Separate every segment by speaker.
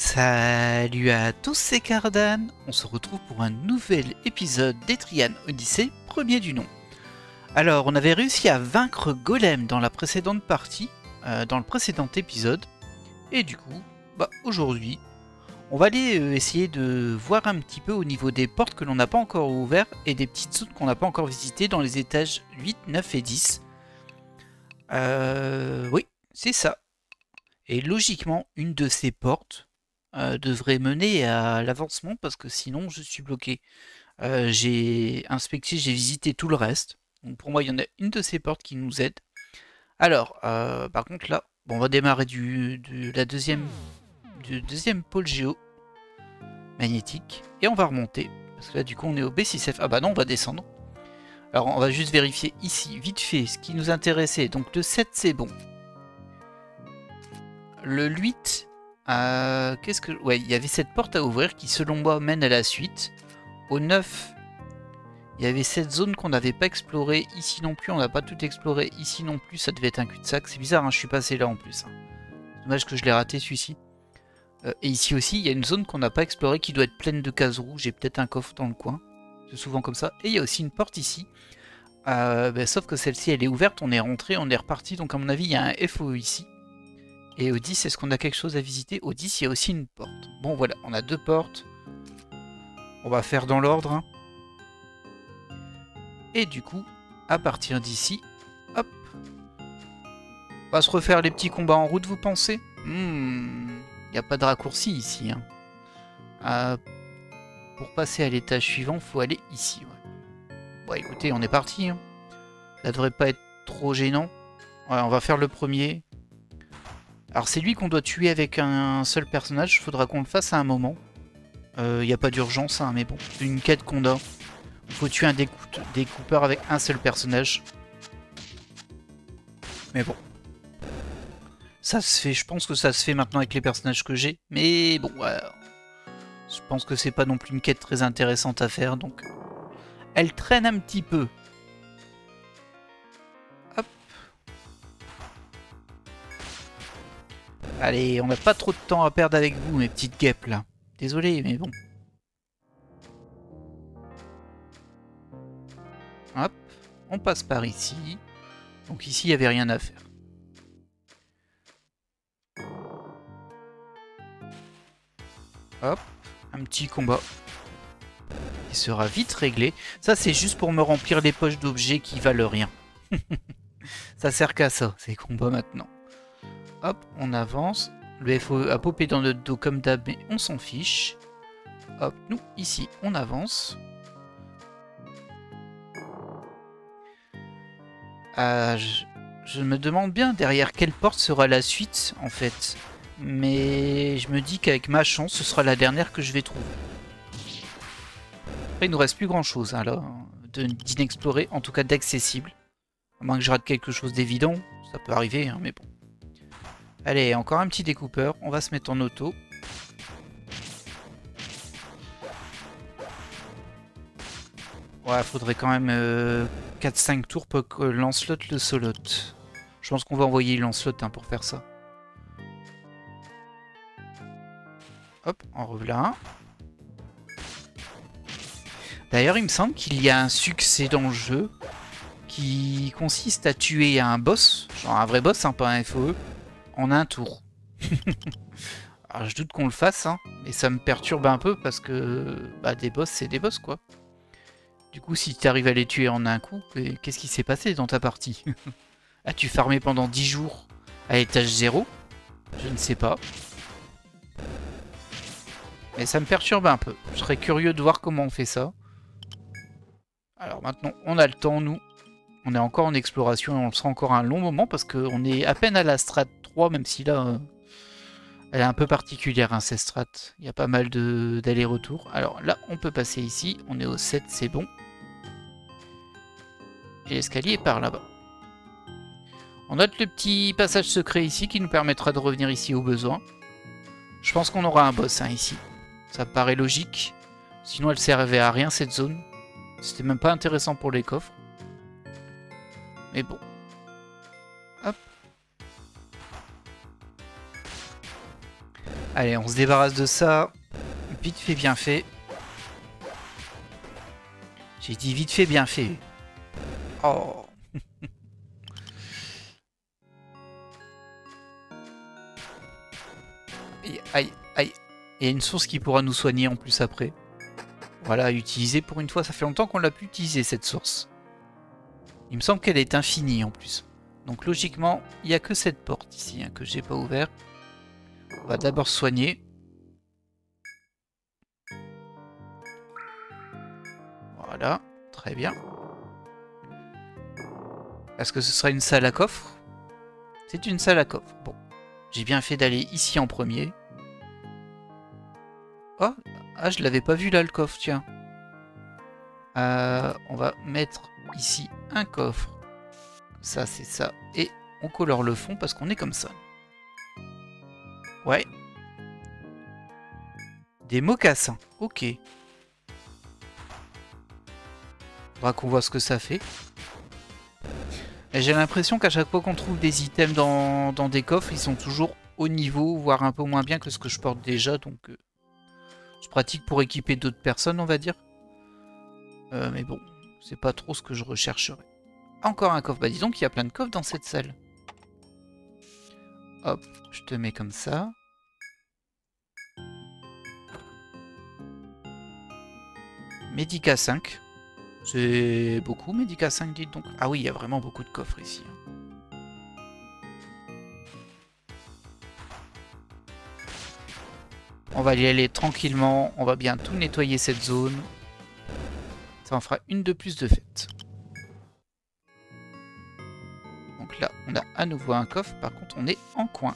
Speaker 1: Salut à tous, c'est Cardan. On se retrouve pour un nouvel épisode d'Etrian Odyssey, premier du nom. Alors, on avait réussi à vaincre Golem dans la précédente partie, dans le précédent épisode. Et du coup, aujourd'hui, on va aller essayer de voir un petit peu au niveau des portes que l'on n'a pas encore ouvertes et des petites zones qu'on n'a pas encore visitées dans les étages 8, 9 et 10. Oui, c'est ça. Et logiquement, une de ces portes devrait mener à l'avancement parce que sinon je suis bloqué. J'ai inspecté, j'ai visité tout le reste. Donc pour moi, il y en a une de ces portes qui nous aide. Alors, par contre là, bon, on va démarrer du deuxième pôle géo magnétique et on va remonter. Parce que là, du coup, on est au B6F. Ah bah non, on va descendre. Alors, on va juste vérifier ici, vite fait, ce qui nous intéressait. Donc le 7, c'est bon. Le 8... qu'est-ce que... Ouais, il y avait cette porte à ouvrir qui, selon moi, mène à la suite. Au 9, il y avait cette zone qu'on n'avait pas explorée. Ici non plus, on n'a pas tout exploré. Ici non plus, ça devait être un cul-de-sac. C'est bizarre, hein, je suis passé là en plus. Hein. Dommage que je l'ai raté celui-ci. Et ici aussi, il y a une zone qu'on n'a pas explorée qui doit être pleine de cases rouges. J'ai peut-être un coffre dans le coin. C'est souvent comme ça. Et il y a aussi une porte ici. Sauf que celle-ci, elle est ouverte. On est rentré, on est reparti. Donc à mon avis, il y a un FO ici. Et au 10, est-ce qu'on a quelque chose à visiter? Au 10, il y a aussi une porte. Bon, voilà, on a deux portes. On va faire dans l'ordre. Hein. Et du coup, à partir d'ici, hop. On va se refaire les petits combats en route, vous pensez? Il n'y a pas de raccourci ici. Hein. Pour passer à l'étage suivant, il faut aller ici. Ouais. Bon, écoutez, on est parti. Hein. Ça devrait pas être trop gênant. Ouais, on va faire le premier. Alors c'est lui qu'on doit tuer avec un seul personnage, il faudra qu'on le fasse à un moment. Il n'y a pas d'urgence, hein, mais bon, c'est une quête qu'on a. Il faut tuer un découpeur avec un seul personnage. Mais bon. Ça se fait, je pense que ça se fait maintenant avec les personnages que j'ai. Mais bon, je pense que c'est pas non plus une quête très intéressante à faire, donc... Elle traîne un petit peu. Hop. Allez, on n'a pas trop de temps à perdre avec vous, mes petites guêpes, là. Désolé, mais bon. Hop, on passe par ici. Donc ici, il n'y avait rien à faire. Hop, un petit combat. Il sera vite réglé. Ça, c'est juste pour me remplir les poches d'objets qui valent rien. Ça sert qu'à ça, ces combats maintenant. Hop, on avance. Le FO a popé dans notre dos comme d'hab, mais on s'en fiche. Hop, nous, ici, on avance. Je me demande bien derrière quelle porte sera la suite, en fait. Mais je me dis qu'avec ma chance, ce sera la dernière que je vais trouver. Après, il nous reste plus grand-chose, hein, là, d'inexploré, en tout cas d'accessible. À moins que je rate quelque chose d'évident, ça peut arriver, hein, mais bon. Allez, encore un petit découpeur, on va se mettre en auto. Ouais, faudrait quand même 4-5 tours pour que Lancelot le solote. Je pense qu'on va envoyer Lancelot hein, pour faire ça. Hop, en revoilà un. D'ailleurs, il me semble qu'il y a un succès dans le jeu qui consiste à tuer un boss, genre un vrai boss, hein, pas un FOE, en un tour. Alors je doute qu'on le fasse, hein, mais ça me perturbe un peu parce que des boss, c'est des boss, quoi. Du coup, si tu arrives à les tuer en un coup, qu'est-ce qui s'est passé dans ta partie? As-tu farmé pendant 10 jours à l'étage 0? Je ne sais pas. Mais ça me perturbe un peu. Je serais curieux de voir comment on fait ça. Alors maintenant, on a le temps, nous. On est encore en exploration et on le sera encore un long moment parce qu'on est à peine à la strat 3, même si là, elle est un peu particulière, hein, cette strat. Il y a pas mal d'allers-retours. Alors là, on peut passer ici. On est au 7, c'est bon. Et l'escalier est par là-bas. On note le petit passage secret ici qui nous permettra de revenir ici au besoin. Je pense qu'on aura un boss hein, ici. Ça me paraît logique. Sinon, elle servait à rien cette zone. C'était même pas intéressant pour les coffres. Mais bon. Hop. Allez, on se débarrasse de ça. Vite fait, bien fait. J'ai dit vite fait, bien fait. Oh. Aïe, aïe, aïe. Il y a une source qui pourra nous soigner en plus après. Voilà, utiliser pour une fois. Ça fait longtemps qu'on l'a pu utiliser cette source. Il me semble qu'elle est infinie en plus. Donc logiquement, il n'y a que cette porte ici hein, que j'ai pas ouverte. On va d'abord soigner. Voilà, très bien. Est-ce que ce sera une salle à coffre? C'est une salle à coffre. Bon, j'ai bien fait d'aller ici en premier. Oh, ah, je l'avais pas vu là le coffre, tiens. On va mettre ici un coffre. Ça, c'est ça. Et on colore le fond parce qu'on est comme ça. Ouais. Des mocassins. Ok. Faudra qu'on voit ce que ça fait. J'ai l'impression qu'à chaque fois qu'on trouve des items dans des coffres, ils sont toujours au niveau, voire un peu moins bien que ce que je porte déjà. Donc, je pratique pour équiper d'autres personnes, on va dire. Mais bon, c'est pas trop ce que je rechercherais. Encore un coffre. Bah dis donc, il y a plein de coffres dans cette salle. Hop, je te mets comme ça. Médica 5. C'est beaucoup, Médica 5, dites donc. Ah oui, il y a vraiment beaucoup de coffres ici. On va y aller tranquillement. On va bien tout nettoyer cette zone. Ça en fera une de plus de fête. Donc là, on a à nouveau un coffre. Par contre, on est en coin.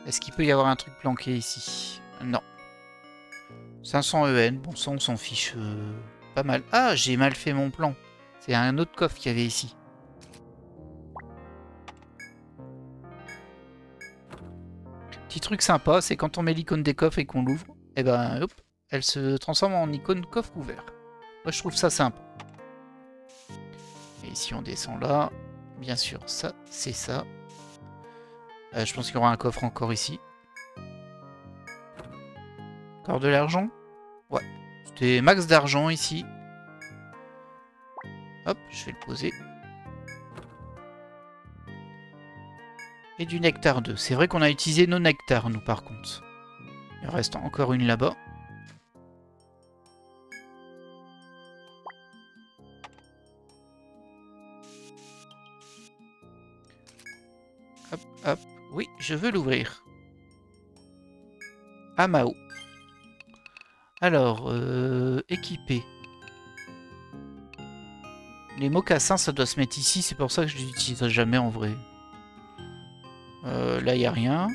Speaker 1: Est-ce qu'il peut y avoir un truc planqué ici? Non. 500 EN. Bon, ça, on s'en fiche. Pas mal. Ah, j'ai mal fait mon plan. C'est un autre coffre qu'il y avait ici. Petit truc sympa, c'est quand on met l'icône des coffres et qu'on l'ouvre, et ben hop, elle se transforme en icône coffre ouvert. Moi je trouve ça sympa. Et si on descend là, bien sûr ça, c'est ça. Je pense qu'il y aura un coffre encore ici. Encore de l'argent? Ouais. C'était max d'argent ici. Hop, je vais le poser. Et du nectar 2. C'est vrai qu'on a utilisé nos nectars, nous, par contre. Il en reste encore une là-bas. Hop, hop. Oui, je veux l'ouvrir. Amao. Alors, équiper. Les mocassins, ça doit se mettre ici. C'est pour ça que je les utilise jamais en vrai. Là, il n'y a rien.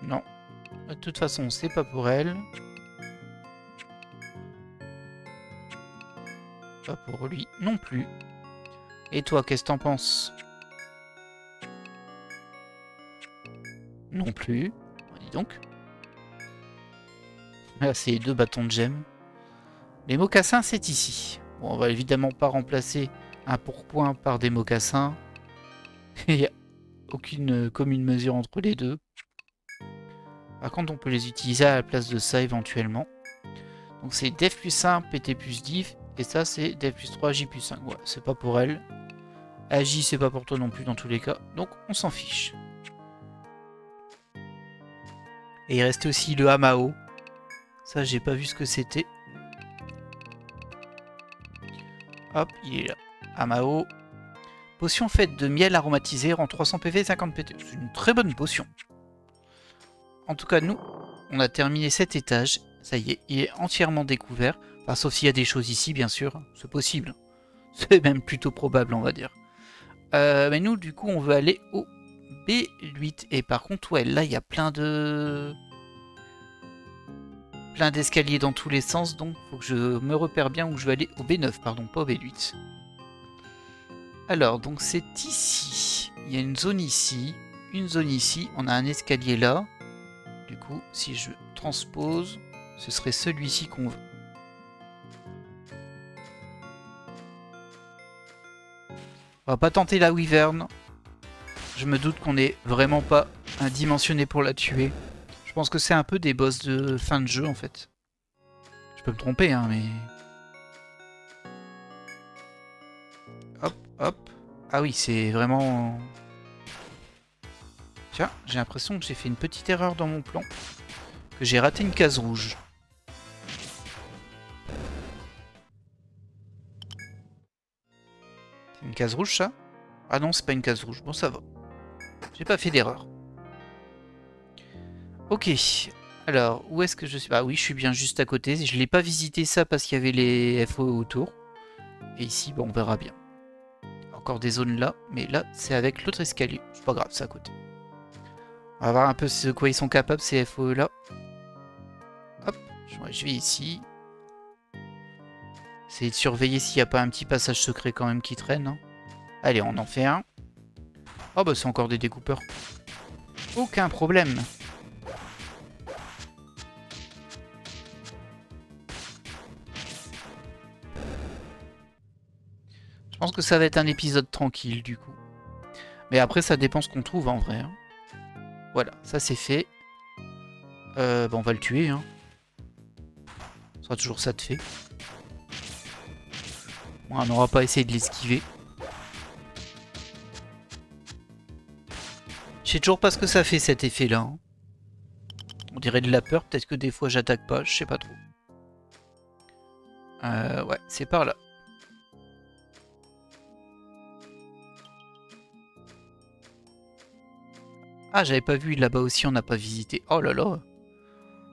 Speaker 1: Non. De toute façon, c'est pas pour elle. Pas pour lui non plus. Et toi, qu'est-ce que t'en penses? Non plus. Dis donc. Là, c'est 2 bâtons de gemmes. Les mocassins, c'est ici. Bon, on va évidemment pas remplacer un pourpoint par des mocassins. Il n'y a aucune commune mesure entre les deux. Par contre, on peut les utiliser à la place de ça éventuellement. Donc c'est Def plus 1, PT plus div. Et ça, c'est Def plus 3, J plus 5. Ouais, c'est pas pour elle. J, c'est pas pour toi non plus dans tous les cas. Donc on s'en fiche. Et il restait aussi le Amao. Ça, j'ai pas vu ce que c'était. Hop, il est là. Amao. Potion faite de miel aromatisé rend 300 PV et 50 PT. C'est une très bonne potion. En tout cas, nous, on a terminé cet étage. Ça y est, il est entièrement découvert. Enfin, sauf s'il y a des choses ici, bien sûr. C'est possible. C'est même plutôt probable, on va dire. Mais nous, du coup, on veut aller au B8. Et par contre, ouais, là, il y a plein d'escaliers dans tous les sens. Donc, il faut que je me repère bien où je vais aller. Au B9, pardon, pas au B8. Alors, donc c'est ici. Il y a une zone ici. Une zone ici. On a un escalier là. Du coup, si je transpose, ce serait celui-ci qu'on veut. On va pas tenter la Wyvern. Je me doute qu'on n'est vraiment pas indimensionné pour la tuer. Je pense que c'est un peu des boss de fin de jeu en fait. Je peux me tromper hein, mais... Hop, hop. Ah oui, c'est vraiment... Tiens, j'ai l'impression que j'ai fait une petite erreur dans mon plan. Que j'ai raté une case rouge. C'est une case rouge ça? Ah non, c'est pas une case rouge. Bon, ça va. J'ai pas fait d'erreur. Ok. Alors, où est-ce que je suis? Ah oui, je suis bien juste à côté. Je l'ai pas visité ça parce qu'il y avait les FO autour. Et ici, bon, on verra bien. Encore des zones là. Mais là, c'est avec l'autre escalier. C'est pas grave, c'est à côté. On va voir un peu ce quoi ils sont capables, ces FO là. Hop, je vais ici. Essayer de surveiller s'il n'y a pas un petit passage secret quand même qui traîne. Hein. Allez, on en fait un. Oh bah c'est encore des découpeurs. Aucun problème. Je pense que ça va être un épisode tranquille du coup. Mais après ça dépend ce qu'on trouve en vrai. Hein. Voilà, ça c'est fait. Bah, on va le tuer. Hein. Ce sera toujours ça de fait. Bon, on n'aura pas essayé de l'esquiver. Je sais toujours pas ce que ça fait cet effet là. Hein. On dirait de la peur, peut-être que des fois j'attaque pas, je sais pas trop. Ouais, c'est par là. Ah, j'avais pas vu là-bas aussi, on n'a pas visité. Oh là là.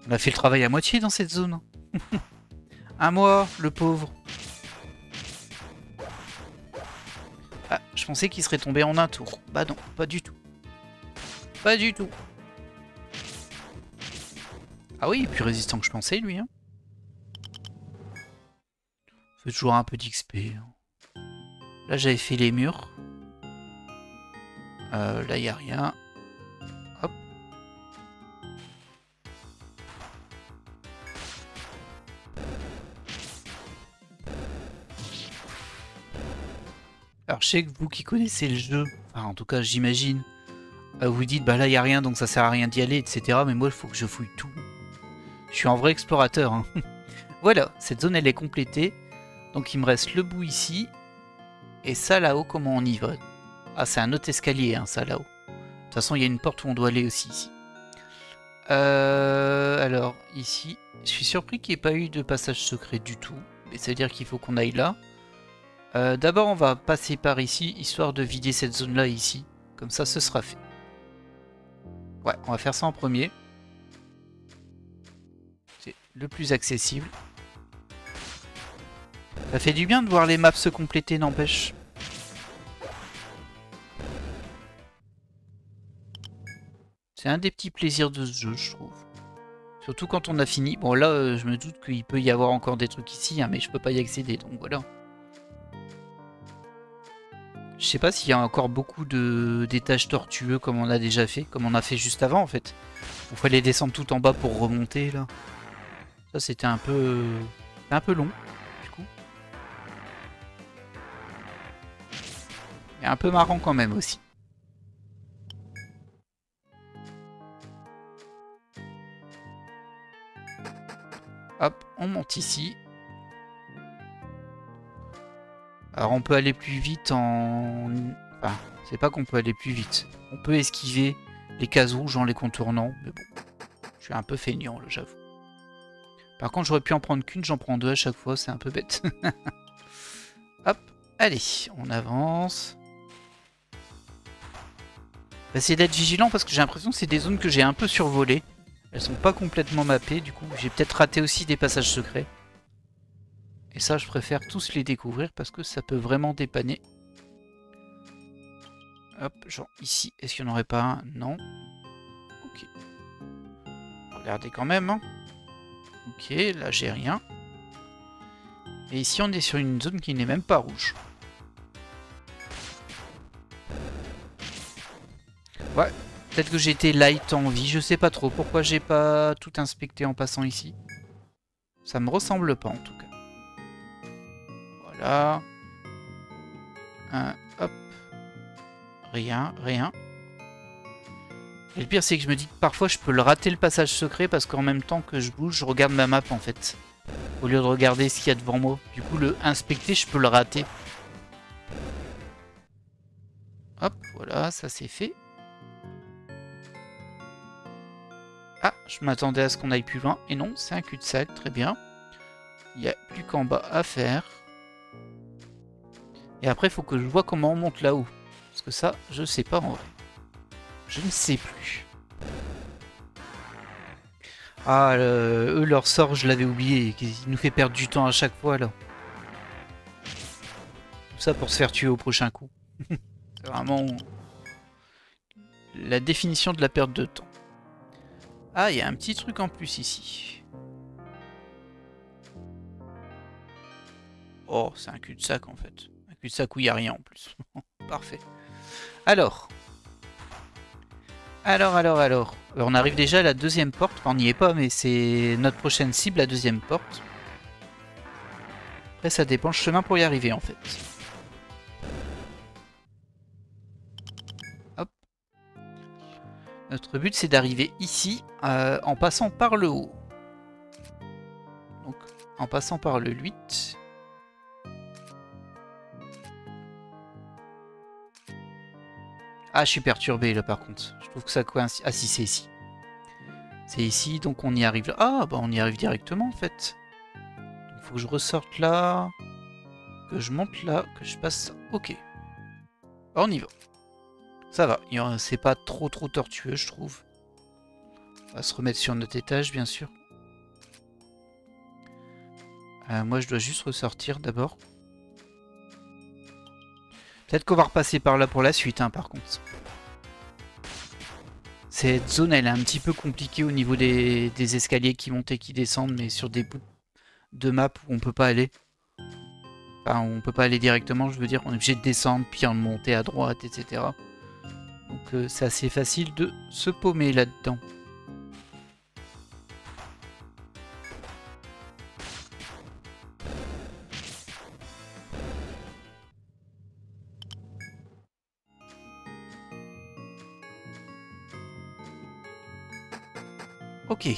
Speaker 1: On a fait le travail à moitié dans cette zone. Un mois, le pauvre. Ah, je pensais qu'il serait tombé en un tour. Bah non, pas du tout. Pas du tout. Ah oui, plus résistant que je pensais, lui. Hein. Fait toujours un peu d'XP. Hein. Là, j'avais fait les murs. Là, il n'y a rien. Hop. Alors, je sais que vous qui connaissez le jeu, enfin, en tout cas, j'imagine, vous dites, bah là, il n'y a rien, donc ça sert à rien d'y aller, etc. Mais moi, il faut que je fouille tout. Je suis un vrai explorateur. Hein. Voilà, cette zone, elle est complétée. Donc, il me reste le bout ici. Et ça, là-haut, comment on y va? Ah, c'est un autre escalier, hein, ça, là-haut. De toute façon, il y a une porte où on doit aller aussi, ici. Alors, ici, je suis surpris qu'il n'y ait pas eu de passage secret du tout. Mais ça veut dire qu'il faut qu'on aille là. D'abord, on va passer par ici, histoire de vider cette zone-là ici. Comme ça, ce sera fait. Ouais, on va faire ça en premier. C'est le plus accessible. Ça fait du bien de voir les maps se compléter, n'empêche. C'est un des petits plaisirs de ce jeu, je trouve. Surtout quand on a fini. Bon, là, je me doute qu'il peut y avoir encore des trucs ici, hein, mais je peux pas y accéder, donc voilà. Je sais pas s'il y a encore beaucoup d'étages tortueux comme on a déjà fait, comme on a fait juste avant en fait. Il fallait descendre tout en bas pour remonter là. Ça c'était un peu long du coup. Mais un peu marrant quand même aussi. Hop, on monte ici. Alors on peut aller plus vite en... Enfin, c'est pas qu'on peut aller plus vite. On peut esquiver les cases rouges en les contournant, mais bon. Je suis un peu feignant là, j'avoue. Par contre, j'aurais pu en prendre qu'une, j'en prends deux à chaque fois, c'est un peu bête. Hop, allez, on avance. On va essayer d'être vigilant parce que j'ai l'impression que c'est des zones que j'ai un peu survolées. Elles sont pas complètement mappées, du coup j'ai peut-être raté aussi des passages secrets. Et ça, je préfère tous les découvrir parce que ça peut vraiment dépanner. Hop, genre ici, est-ce qu'il n'y en aurait pas un? Non. Ok. Regardez quand même. Hein. Ok, là j'ai rien. Et ici, on est sur une zone qui n'est même pas rouge. Ouais. Peut-être que j'ai été light en vie, je sais pas trop. Pourquoi j'ai pas tout inspecté en passant ici? Ça me ressemble pas en tout cas. Voilà. Hop. Rien, rien. Et le pire c'est que je me dis que parfois je peux le rater le passage secret parce qu'en même temps que je bouge, je regarde ma map en fait. Au lieu de regarder ce qu'il y a devant moi. Du coup le inspecter, je peux le rater. Hop, voilà, ça c'est fait. Ah, je m'attendais à ce qu'on aille plus loin. Et non, c'est un cul-de-sac, très bien. Il n'y a plus qu'en bas à faire. Et après, il faut que je vois comment on monte là-haut. Parce que ça, je sais pas en vrai. Je ne sais plus. Ah, eux, leur sort, je l'avais oublié. Il nous fait perdre du temps à chaque fois, là. Tout ça pour se faire tuer au prochain coup. C'est vraiment la définition de la perte de temps. Ah, il y a un petit truc en plus ici. Oh, c'est un cul-de-sac en fait. Un cul-de-sac où il n'y a rien en plus. Parfait. Alors. Alors. On arrive déjà à la deuxième porte. Enfin, on n'y est pas, mais c'est notre prochaine cible, la deuxième porte. Après, ça dépend le chemin pour y arriver en fait. Hop. Notre but, c'est d'arriver ici en passant par le haut. Donc, en passant par le 8. Ah, je suis perturbé là par contre. Je trouve que ça coïncide. Ah si, c'est ici. C'est ici, donc on y arrive là. Ah, bah on y arrive directement en fait. Il faut que je ressorte là. Que je monte là. Que je passe ça. Ok. Bah, on y va. Ça va. C'est pas trop tortueux, je trouve. On va se remettre sur notre étage, bien sûr. Moi, je dois juste ressortir d'abord. Peut-être qu'on va repasser par là pour la suite, hein, par contre. Cette zone, elle est un petit peu compliquée au niveau des escaliers qui montent et qui descendent, mais sur des bouts de map où on peut pas aller. Enfin, on peut pas aller directement, je veux dire. On est obligé de descendre, puis en monter à droite, etc. Donc c'est assez facile de se paumer là-dedans. Ok.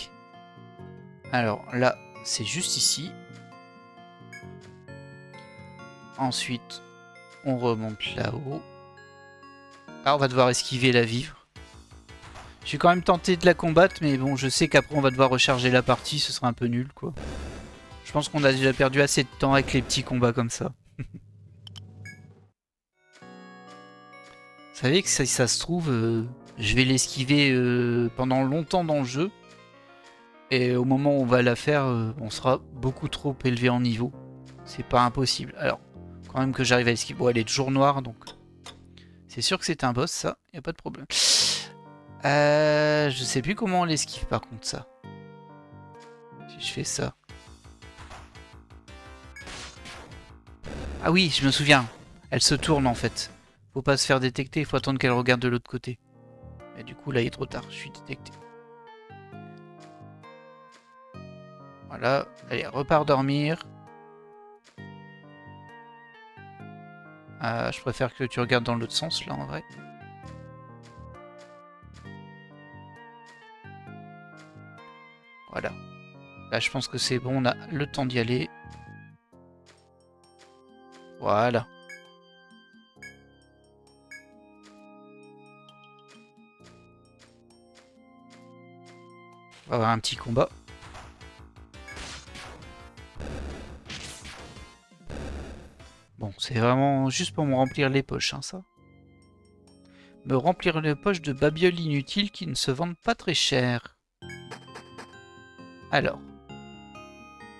Speaker 1: Alors là, c'est juste ici. Ensuite, on remonte là-haut. Ah, on va devoir esquiver la vivre. Je suis quand même tenté de la combattre, mais bon, je sais qu'après on va devoir recharger la partie, ce sera un peu nul, quoi. Je pense qu'on a déjà perdu assez de temps avec les petits combats comme ça. Vous savez que si ça se trouve, je vais l'esquiver pendant longtemps dans le jeu. Et au moment où on va la faire, on sera beaucoup trop élevé en niveau. C'est pas impossible. Alors, quand même que j'arrive à esquiver. Bon, elle est toujours noire, donc... C'est sûr que c'est un boss, ça. Y a pas de problème. Je sais plus comment on l'esquive, par contre, ça. Si je fais ça... Ah oui, je me souviens. Elle se tourne, en fait. Faut pas se faire détecter, il faut attendre qu'elle regarde de l'autre côté. Et du coup, là, il est trop tard. Je suis détecté. Voilà. Allez, repars dormir. Je préfère que tu regardes dans l'autre sens, là, en vrai. Voilà. Là, je pense que c'est bon, on a le temps d'y aller. Voilà. On va avoir un petit combat. Bon, c'est vraiment juste pour me remplir les poches, hein, ça. Me remplir les poches de babioles inutiles qui ne se vendent pas très cher. Alors.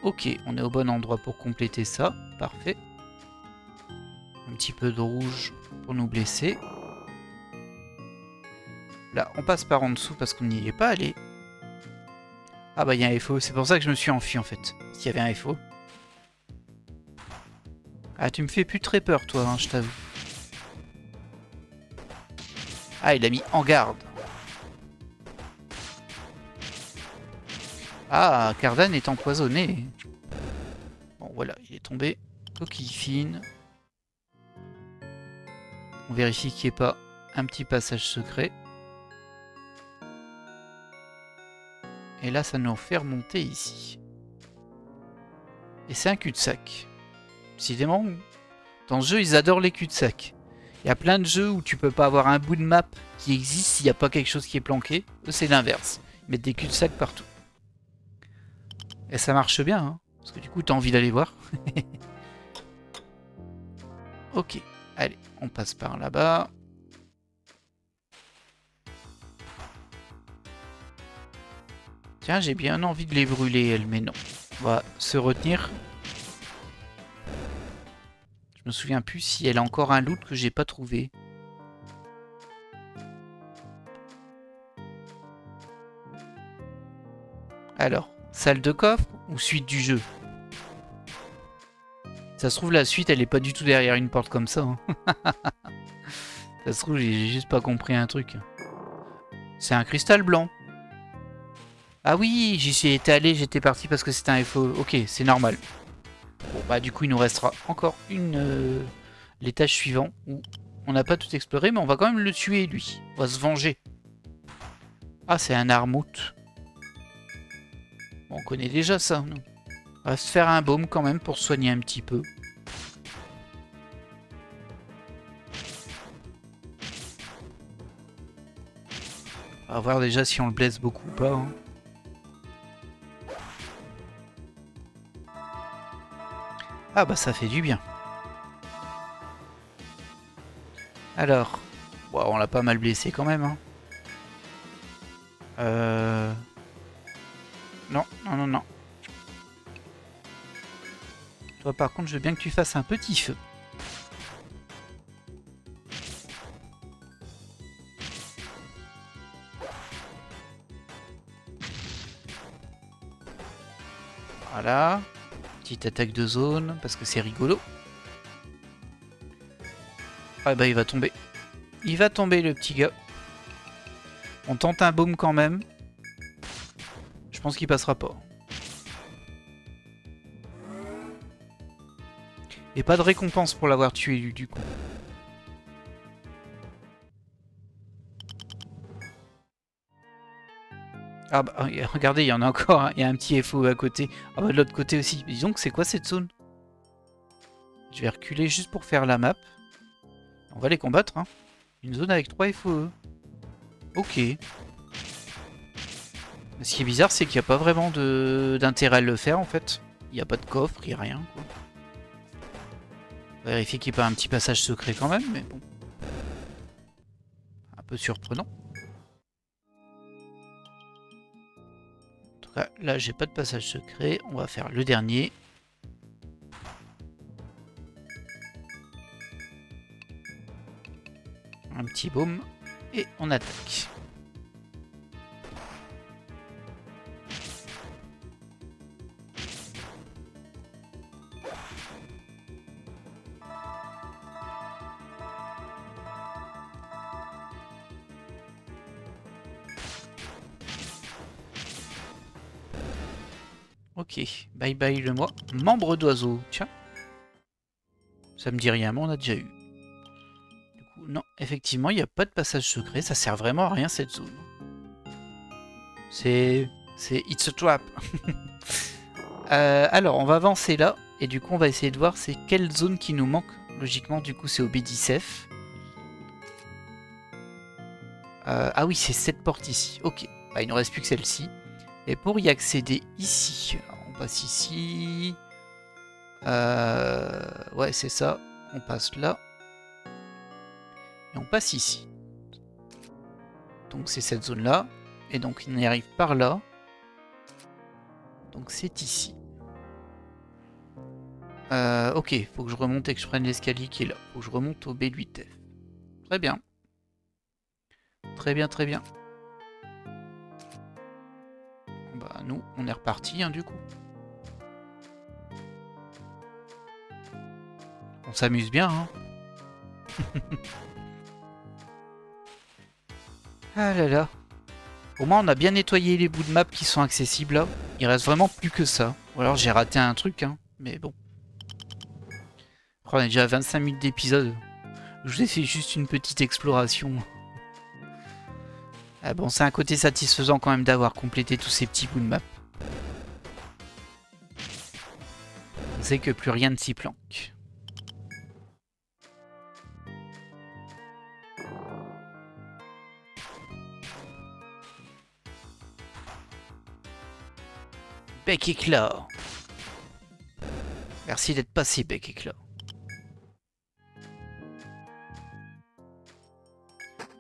Speaker 1: Ok, on est au bon endroit pour compléter ça. Parfait. Un petit peu de rouge pour nous blesser. Là, on passe par en dessous parce qu'on n'y est pas allé. Ah bah il y a un FO, c'est pour ça que je me suis enfui en fait. Parce qu'il y avait un FO. Ah, tu me fais plus très peur toi, hein, je t'avoue. Ah, il a mis en garde. Ah, Cardan est empoisonné. Bon, voilà, il est tombé. Coquille fine. On vérifie qu'il n'y ait pas un petit passage secret. Et là, ça nous fait remonter ici. Et c'est un cul-de-sac. Décidément, dans ce jeu, ils adorent les cul-de-sac. Il y a plein de jeux où tu peux pas avoir un bout de map qui existe s'il n'y a pas quelque chose qui est planqué. Eux, c'est l'inverse. Ils mettent des cul-de-sac partout. Et ça marche bien, hein, parce que du coup, tu as envie d'aller voir. Ok, allez, on passe par là-bas. Tiens, j'ai bien envie de les brûler, elles, mais non. On va se retenir. Je me souviens plus si elle a encore un loot que j'ai pas trouvé. Alors, salle de coffre ou suite du jeu? Ça se trouve, la suite, elle est pas du tout derrière une porte comme ça. Hein. Ça se trouve, j'ai juste pas compris un truc. C'est un cristal blanc. Ah oui, j'y suis été allé, j'étais parti parce que c'était un FO. Ok, c'est normal. Bon, bah du coup, il nous restera encore l'étage suivant où on n'a pas tout exploré, mais on va quand même le tuer, lui. On va se venger. Ah, c'est un armoute. Bon, on connaît déjà ça, nous. On va se faire un baume quand même pour soigner un petit peu. On va voir déjà si on le blesse beaucoup ou pas. Hein. Ah bah ça fait du bien. Alors, bon, on l'a pas mal blessé quand même. Hein. Non, non, non, non. Toi par contre, je veux bien que tu fasses un petit feu. Voilà. Petite attaque de zone, parce que c'est rigolo. Ah bah il va tomber. Il va tomber le petit gars. On tente un baume quand même. Je pense qu'il passera pas. Et pas de récompense pour l'avoir tué du coup. Ah bah regardez, il y en a encore. Hein. Il y a un petit FO à côté. Ah bah de l'autre côté aussi. Mais disons que c'est quoi cette zone? Je vais reculer juste pour faire la map. On va les combattre. Hein. Une zone avec 3 FOE. Ok. Ce qui est bizarre, c'est qu'il n'y a pas vraiment d'intérêt à le faire en fait. Il n'y a pas de coffre, il n'y a rien. Quoi. On va vérifier qu'il n'y a pas un petit passage secret quand même, mais bon. Un peu surprenant. En tout cas, là, j'ai pas de passage secret. On va faire le dernier. Un petit baume. Et on attaque. Ok, bye bye le mois. Membre d'oiseau, tiens. Ça me dit rien, mais on a déjà eu. Du coup, non, effectivement, il n'y a pas de passage secret. Ça sert vraiment à rien cette zone. C'est It's a Trap. Alors, on va avancer là. Et du coup, on va essayer de voir c'est quelle zone qui nous manque. Logiquement, du coup, c'est au B10F. Ah oui, c'est cette porte ici. Ok, bah, il ne reste plus que celle-ci. Et pour y accéder ici, alors on passe ici. Ouais, c'est ça. On passe là. Et on passe ici. Donc c'est cette zone-là. Et donc il y arrive par là. Donc c'est ici. Ok, faut que je remonte et que je prenne l'escalier qui est là. Faut que je remonte au B8F. Très bien. Très bien, très bien. Bah nous, on est reparti hein, du coup. On s'amuse bien, hein. Ah là là. Pour moi, on a bien nettoyé les bouts de map qui sont accessibles là. Il reste vraiment plus que ça. Ou alors j'ai raté un truc, hein. Mais bon. Après, on est déjà à 25 minutes d'épisode. Je vous ai fait juste une petite exploration. Ah bon, c'est un côté satisfaisant quand même d'avoir complété tous ces petits bouts de map. On sait que plus rien ne s'y planque. Bec éclat. Merci d'être passé, Bec éclat.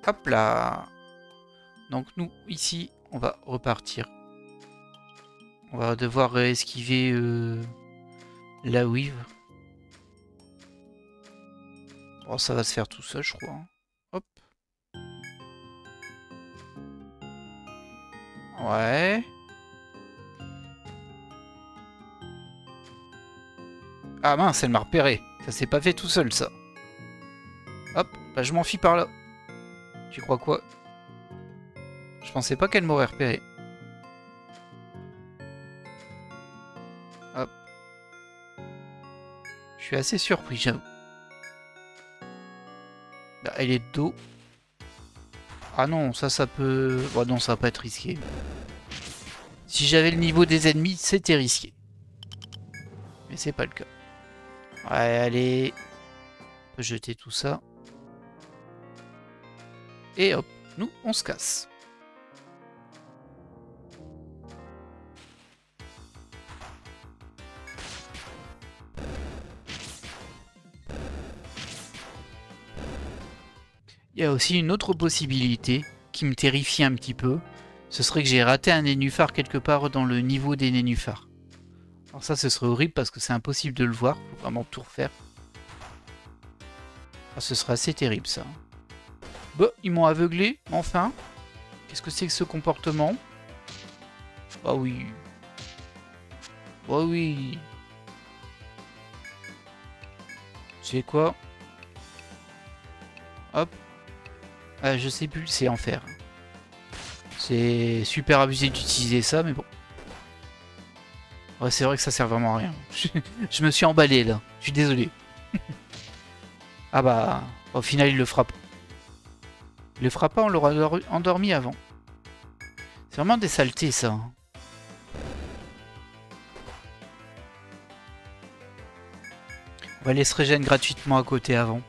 Speaker 1: Hop là. Donc nous, ici, on va repartir. On va devoir esquiver la weave. Bon, ça va se faire tout seul, je crois. Hop. Ouais. Ah mince, elle m'a repéré. Ça s'est pas fait tout seul, ça. Hop, bah je m'enfuis par là. Tu crois quoi? Je pensais pas qu'elle m'aurait repéré. Hop. Je suis assez surpris, j'avoue. Là, elle est de dos. Ah non, ça peut... Bon non, ça va pas être risqué. Si j'avais le niveau des ennemis, c'était risqué. Mais c'est pas le cas. Ouais, allez. On peut jeter tout ça. Et hop, nous, on se casse. Il y a aussi une autre possibilité qui me terrifie un petit peu. Ce serait que j'ai raté un nénuphar quelque part dans le niveau des nénuphars. Alors ça, ce serait horrible parce que c'est impossible de le voir. Il faut vraiment tout refaire. Ah, ce serait assez terrible, ça. Bah, ils m'ont aveuglé, enfin. Qu'est-ce que c'est que ce comportement? Bah oui. Bah oui. Tu sais quoi? Hop. Ah, je sais plus, c'est enfer. C'est super abusé d'utiliser ça, mais bon. Ouais, c'est vrai que ça sert vraiment à rien. Je me suis emballé, là. Je suis désolé. Ah bah, au final, il le fera pas. Il le fera pas, on l'aura endormi avant. C'est vraiment des saletés, ça. On va aller se régénérer gratuitement à côté avant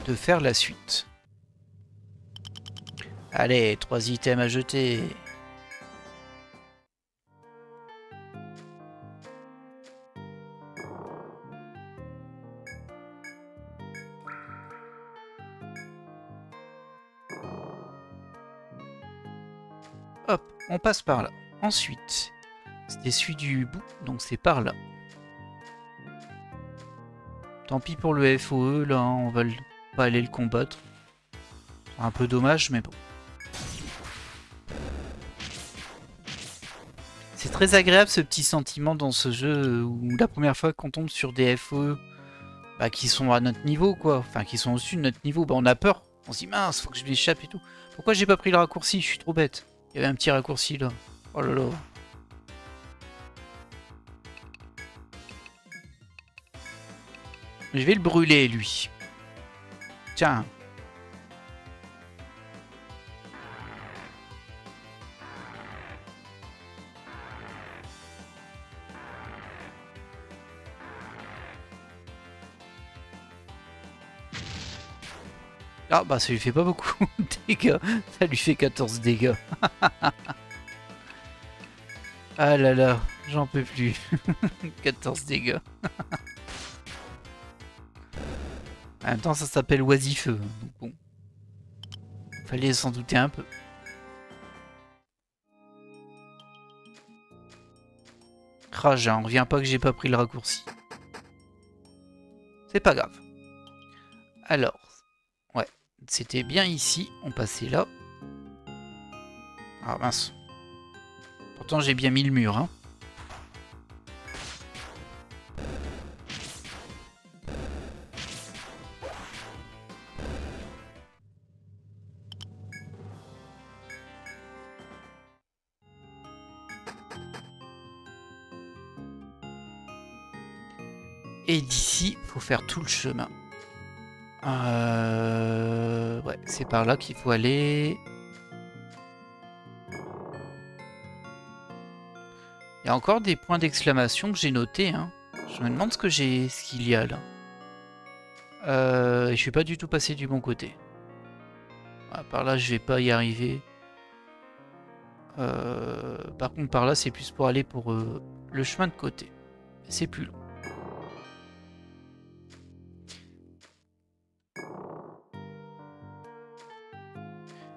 Speaker 1: de faire la suite. Allez, 3 items à jeter. Hop, on passe par là. Ensuite, c'était celui du bout, donc c'est par là. Tant pis pour le FOE, là, hein, on va pas aller le combattre. C'est un peu dommage, mais bon. C'est très agréable ce petit sentiment dans ce jeu où la première fois qu'on tombe sur des FOE bah, qui sont à notre niveau, quoi. Enfin, qui sont au-dessus de notre niveau, bah, on a peur. On se dit, mince, faut que je m'échappe et tout. Pourquoi j'ai pas pris le raccourci? Je suis trop bête. Il y avait un petit raccourci là. Oh là là. Je vais le brûler, lui. Tiens. Ah bah ça lui fait pas beaucoup de dégâts. Ça lui fait 14 dégâts. Ah là là, j'en peux plus. 14 dégâts. En même temps ça s'appelle oisifeux. Donc bon. Fallait s'en douter un peu. Ah, j'en reviens pas que j'ai pas pris le raccourci. C'est pas grave. Alors, ouais, c'était bien ici, on passait là. Ah mince. Pourtant j'ai bien mis le mur, hein. Et d'ici, il faut faire tout le chemin. Ouais, c'est par là qu'il faut aller. Il y a encore des points d'exclamation que j'ai notés. Hein. Je me demande ce qu'il y a là. Je suis pas du tout passé du bon côté. Ah, par là, je vais pas y arriver. Par contre, par là, c'est plus pour aller pour le chemin de côté. C'est plus long.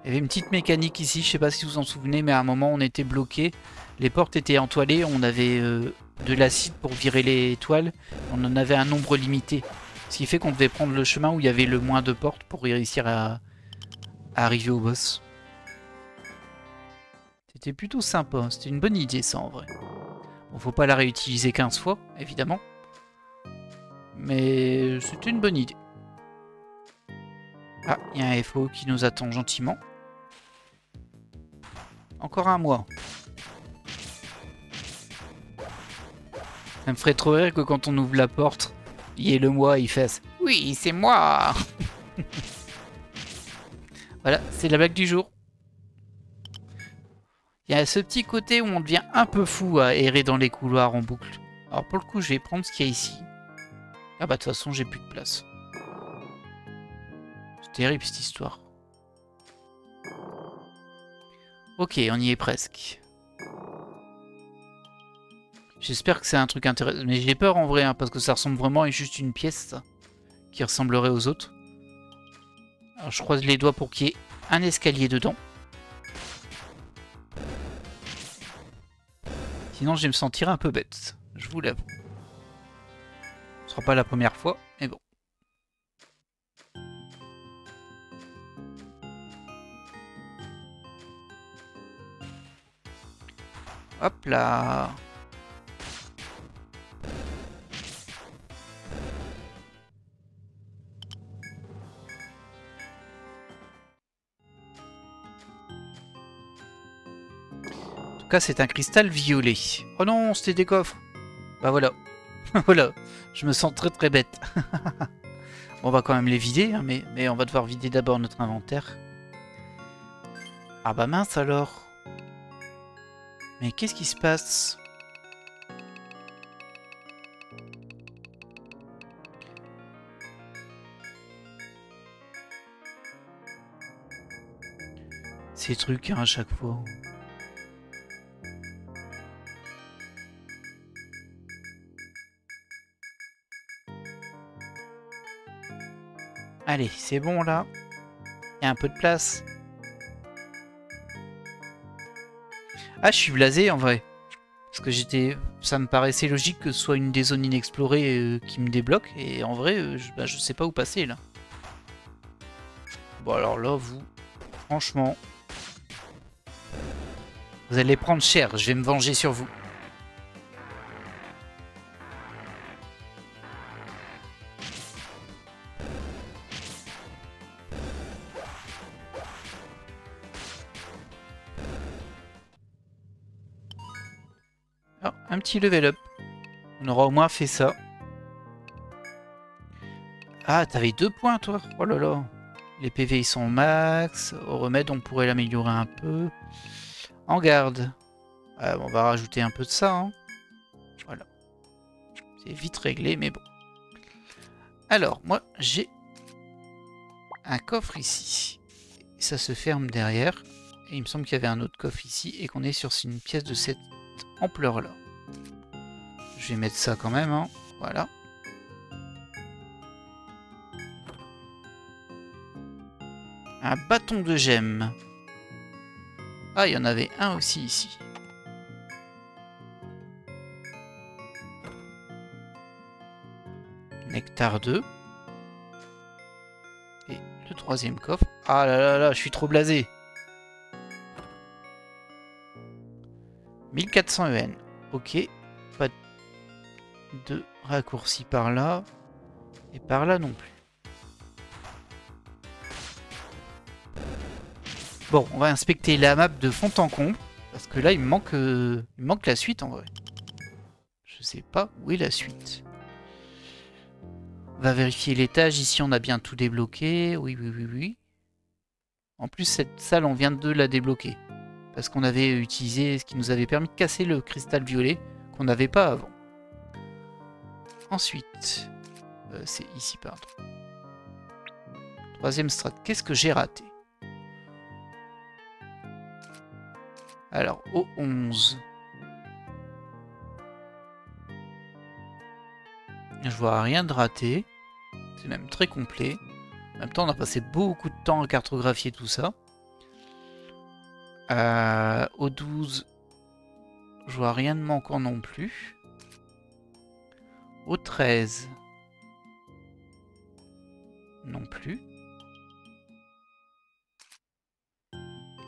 Speaker 1: Il y avait une petite mécanique ici, je sais pas si vous en souvenez, mais à un moment, on était bloqué. Les portes étaient entoilées, on avait de l'acide pour virer les toiles. On en avait un nombre limité. Ce qui fait qu'on devait prendre le chemin où il y avait le moins de portes pour réussir à arriver au boss. C'était plutôt sympa, c'était une bonne idée ça en vrai. Bon, faut pas la réutiliser 15 fois, évidemment. Mais c'était une bonne idée. Ah, il y a un FO qui nous attend gentiment. Encore un mois. Ça me ferait trop rire que quand on ouvre la porte, il y ait le moi, il fasse « Oui, c'est moi !» Voilà, c'est la blague du jour. Il y a ce petit côté où on devient un peu fou à errer dans les couloirs en boucle. Alors pour le coup, je vais prendre ce qu'il y a ici. Ah bah de toute façon, j'ai plus de place. C'est terrible cette histoire. Ok, on y est presque. J'espère que c'est un truc intéressant. Mais j'ai peur en vrai, hein, parce que ça ressemble vraiment à juste une pièce, ça, qui ressemblerait aux autres. Alors je croise les doigts pour qu'il y ait un escalier dedans. Sinon je vais me sentir un peu bête, je vous l'avoue. Ce sera pas la première fois, mais bon. Hop là. En tout cas, c'est un cristal violet. Oh non, c'était des coffres. Bah voilà. Voilà. Je me sens très très bête. On va quand même les vider, hein, mais on va devoir vider d'abord notre inventaire. Ah bah mince alors. Mais qu'est-ce qui se passe? Ces trucs hein, à chaque fois. Allez, c'est bon là. Il y a un peu de place. Ah, je suis blasé en vrai. Parce que ça me paraissait logique que ce soit une des zones inexplorées qui me débloque. Et en vrai, je sais pas où passer là. Bon alors là, franchement... Vous allez prendre cher, je vais me venger sur vous. Alors, un petit level up. On aura au moins fait ça. Ah, t'avais 2 points toi. Oh là là. Les PV ils sont max. Au remède, on pourrait l'améliorer un peu. En garde. On va rajouter un peu de ça. Hein. Voilà. C'est vite réglé, mais bon. Alors, moi, j'ai un coffre ici. Ça se ferme derrière. Et il me semble qu'il y avait un autre coffre ici et qu'on est sur une pièce de cette ampleur-là. Je vais mettre ça quand même. Hein. Voilà. Un bâton de gemme. Ah, il y en avait un aussi ici. Nectar 2. Et le troisième coffre. Ah là là là, je suis trop blasé. 1400 EN. Ok. Pas de raccourci par là. Et par là non plus. Bon, on va inspecter la map de fond en comble. Parce que là, il me manque la suite en vrai. Je sais pas où est la suite. On va vérifier l'étage. Ici, on a bien tout débloqué. Oui, oui, oui, oui. En plus, cette salle, on vient de la débloquer. Parce qu'on avait utilisé ce qui nous avait permis de casser le cristal violet qu'on n'avait pas avant. Ensuite, c'est ici, pardon. Troisième strat. Qu'est-ce que j'ai raté? Alors, au 11. Je vois rien de raté. C'est même très complet. En même temps, on a passé beaucoup de temps à cartographier tout ça. Au 12, je vois rien de manquant non plus. Au 13, non plus.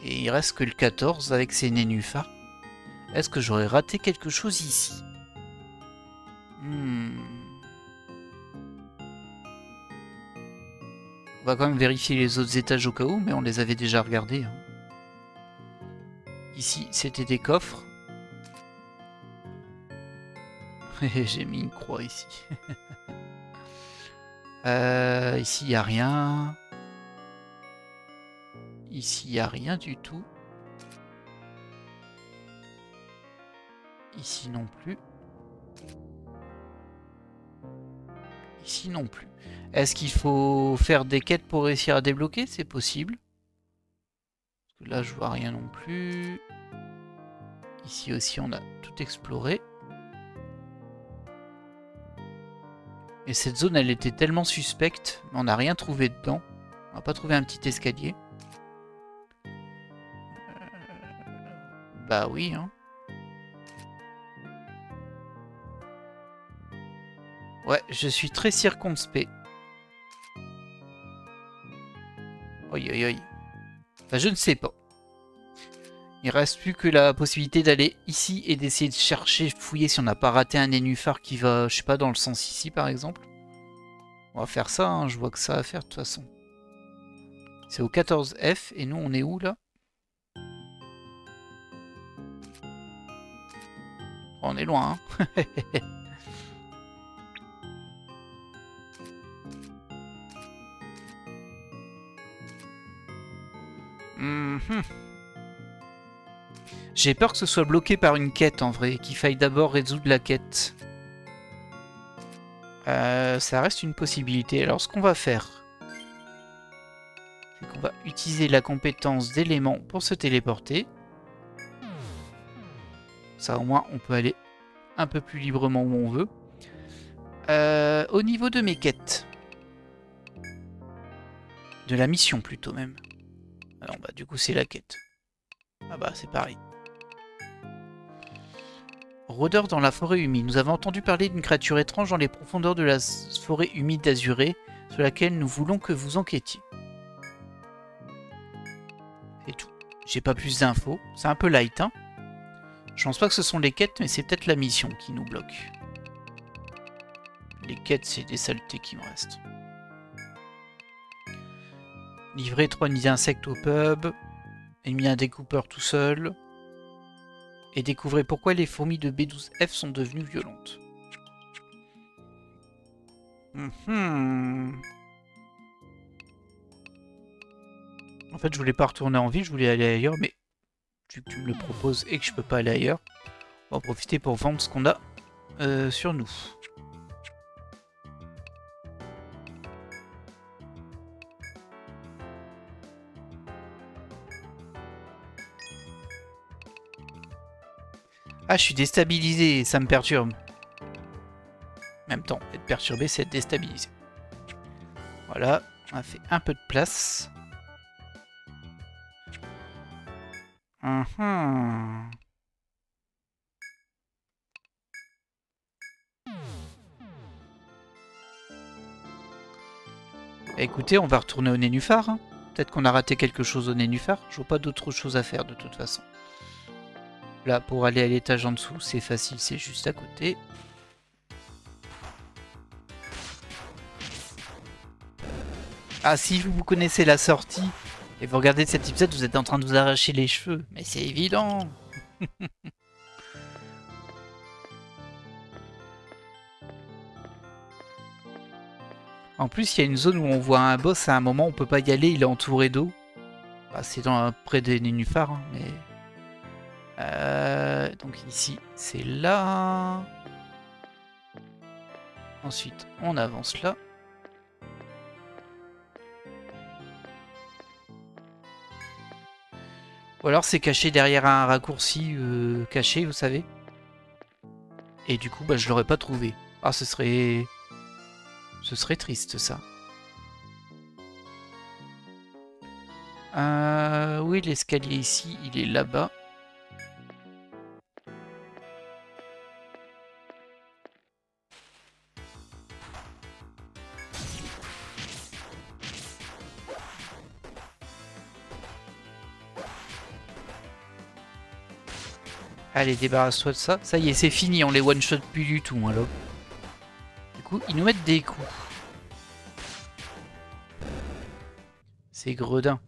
Speaker 1: Et il reste que le 14 avec ses nénuphars. Est-ce que j'aurais raté quelque chose ici? On va quand même vérifier les autres étages au cas où, mais on les avait déjà regardés. Hein. Ici, c'était des coffres. J'ai mis une croix ici. Ici, il n'y a rien. Ici, il n'y a rien du tout. Ici non plus. Ici non plus. Est-ce qu'il faut faire des quêtes pour réussir à débloquer? C'est possible. Parce que là, je vois rien non plus. Ici aussi, on a tout exploré. Et cette zone, elle était tellement suspecte, mais on n'a rien trouvé dedans. On n'a pas trouvé un petit escalier. Bah oui, hein. Ouais, je suis très circonspect. Oi, oi, oi. Enfin, je ne sais pas. Il reste plus que la possibilité d'aller ici et d'essayer de chercher, fouiller si on n'a pas raté un nénuphar qui va, je sais pas, dans le sens ici par exemple. On va faire ça, hein, je vois que ça à faire de toute façon. C'est au 14F et nous on est où là? Oh, on est loin, hein. J'ai peur que ce soit bloqué par une quête en vrai, qu'il faille d'abord résoudre la quête. Ça reste une possibilité. Alors ce qu'on va faire, c'est qu'on va utiliser la compétence d'élément pour se téléporter. Ça au moins on peut aller un peu plus librement où on veut. Au niveau de mes quêtes, de la mission plutôt même. Alors bah du coup c'est la quête. Ah bah c'est pareil. Rôdeur dans la forêt humide. Nous avons entendu parler d'une créature étrange dans les profondeurs de la forêt humide d'Azuré, sur laquelle nous voulons que vous enquêtiez. C'est tout. J'ai pas plus d'infos. C'est un peu light, hein. Je pense pas que ce sont les quêtes, mais c'est peut-être la mission qui nous bloque. Les quêtes, c'est des saletés qui me restent. Livrer 3 nids d'insectes au pub. Éliminer un découpeur tout seul. Et découvrez pourquoi les fourmis de B12F sont devenues violentes. En fait, je voulais pas retourner en ville, je voulais aller ailleurs, mais vu que tu me le proposes et que je peux pas aller ailleurs, on va en profiter pour vendre ce qu'on a sur nous. Ah, je suis déstabilisé, ça me perturbe. En même temps, être perturbé, c'est être déstabilisé. Voilà, on a fait un peu de place. Écoutez, on va retourner au nénuphar. Hein. Peut-être qu'on a raté quelque chose au nénuphar. Je vois pas d'autre chose à faire de toute façon. Là, pour aller à l'étage en dessous, c'est facile, c'est juste à côté. Ah, si vous connaissez la sortie et vous regardez cet épisode, vous êtes en train de vous arracher les cheveux. Mais c'est évident. En plus, il y a une zone où on voit un boss à un moment, on peut pas y aller, il est entouré d'eau. Bah, c'est près des nénuphars, hein, mais... donc ici, c'est là. Ensuite, on avance là. Ou alors c'est caché derrière un raccourci caché, vous savez. Et du coup, bah, je l'aurais pas trouvé. Ah, ce serait triste, ça. Oui, l'escalier ici, il est là-bas. Allez, débarrasse-toi de ça. Ça y est, c'est fini, on les one-shot plus du tout, alors. Du coup, ils nous mettent des coups. C'est gredin.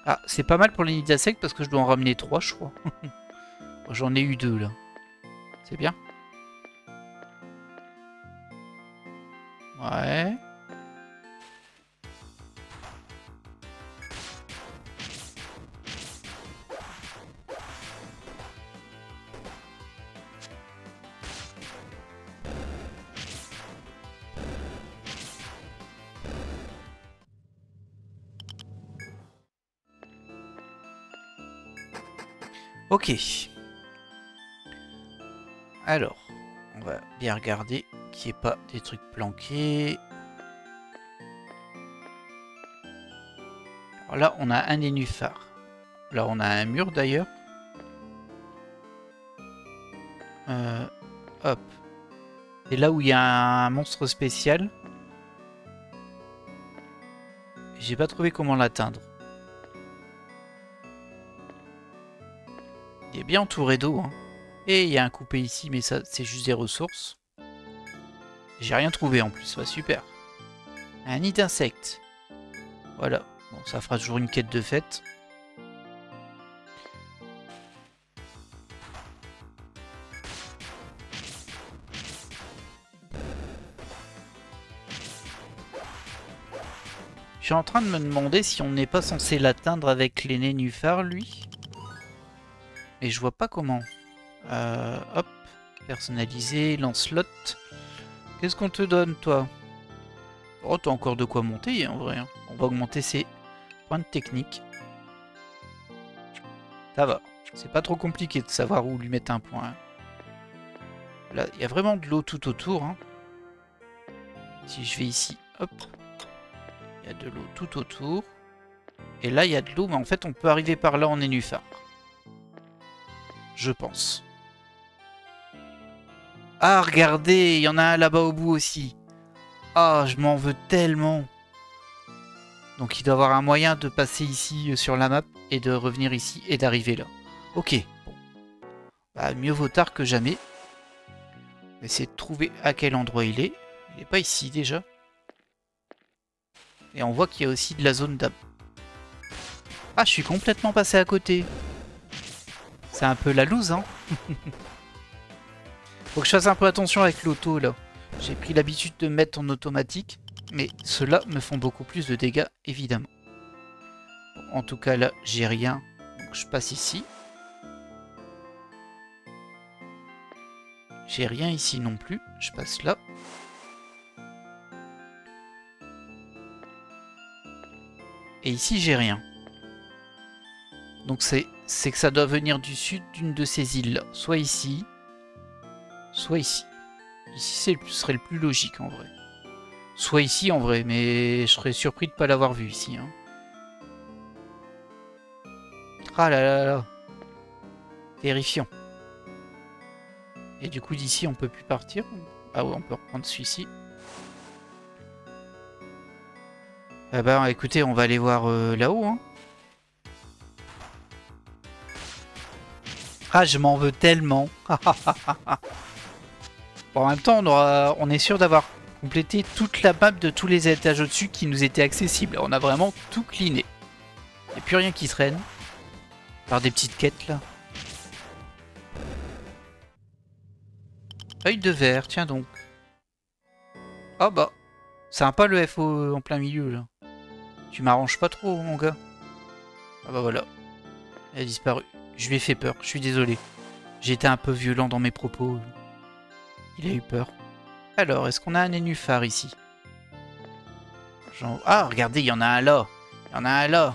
Speaker 1: Ah, c'est pas mal pour les nids d'insectes parce que je dois en ramener 3, je crois. J'en ai eu 2, là. C'est bien. Ouais. Ok. Alors, on va bien regarder qu'il n'y ait pas des trucs planqués. Alors là, on a un nénuphar. Là, on a un mur d'ailleurs. Hop. C'est là où il y a un monstre spécial. J'ai pas trouvé comment l'atteindre. Il est bien entouré d'eau, hein. Et il y a un coupé ici, mais ça, c'est juste des ressources. J'ai rien trouvé en plus, bah, super. Un nid d'insectes. Voilà. Bon, ça fera toujours une quête de fête. Je suis en train de me demander si on n'est pas censé l'atteindre avec les nénuphars, lui. Mais je vois pas comment. Hop. Personnalisé, Lancelot. Qu'est-ce qu'on te donne, toi? Oh, t'as encore de quoi monter, en vrai. Hein. On va augmenter ses points de technique. Ça va. C'est pas trop compliqué de savoir où lui mettre un point. Là, il y a vraiment de l'eau tout autour. Hein. Si je vais ici, hop. Il y a de l'eau tout autour. Et là, il y a de l'eau, mais en fait, on peut arriver par là en nénuphar. Je pense. Ah, regardez, il y en a un là-bas au bout aussi. Ah, je m'en veux tellement. Donc il doit y avoir un moyen de passer ici sur la map et de revenir ici et d'arriver là. Ok. Bon. Bah, mieux vaut tard que jamais. On va essayer de trouver à quel endroit il est. Il n'est pas ici déjà. Et on voit qu'il y a aussi de la zone d'ab. Ah, je suis complètement passé à côté. C'est un peu la loose, hein. Faut que je fasse un peu attention avec l'auto là. J'ai pris l'habitude de mettre en automatique. Mais ceux-là me font beaucoup plus de dégâts, évidemment. Bon, en tout cas, là, j'ai rien. Donc, je passe ici. J'ai rien ici non plus. Je passe là. Et ici, j'ai rien. Donc, c'est que ça doit venir du sud d'une de ces îles-là. Soit ici, soit ici. Ici, ce serait le plus logique, en vrai. Soit ici, en vrai, mais je serais surpris de ne pas l'avoir vu ici. Hein. Ah là là là. Terrifiant. Et du coup, d'ici, on peut plus partir. Ah ouais, on peut reprendre celui-ci. Ah bah, écoutez, on va aller voir là-haut. Hein. Ah, je m'en veux tellement. Bon, en même temps, on est sûr d'avoir complété toute la map de tous les étages au-dessus qui nous étaient accessibles. On a vraiment tout cleané. Il n'y a plus rien qui traîne. Par des petites quêtes, là. Œil de verre, tiens donc. Ah bah, sympa le FO en plein milieu là. Tu m'arranges pas trop mon gars. Ah bah voilà. Elle a disparu. Je lui ai fait peur, je suis désolé. J'ai été un peu violent dans mes propos. Il a eu peur. Alors, est-ce qu'on a un nénuphar ici? Ah, regardez, il y en a un là. Il y en a un là.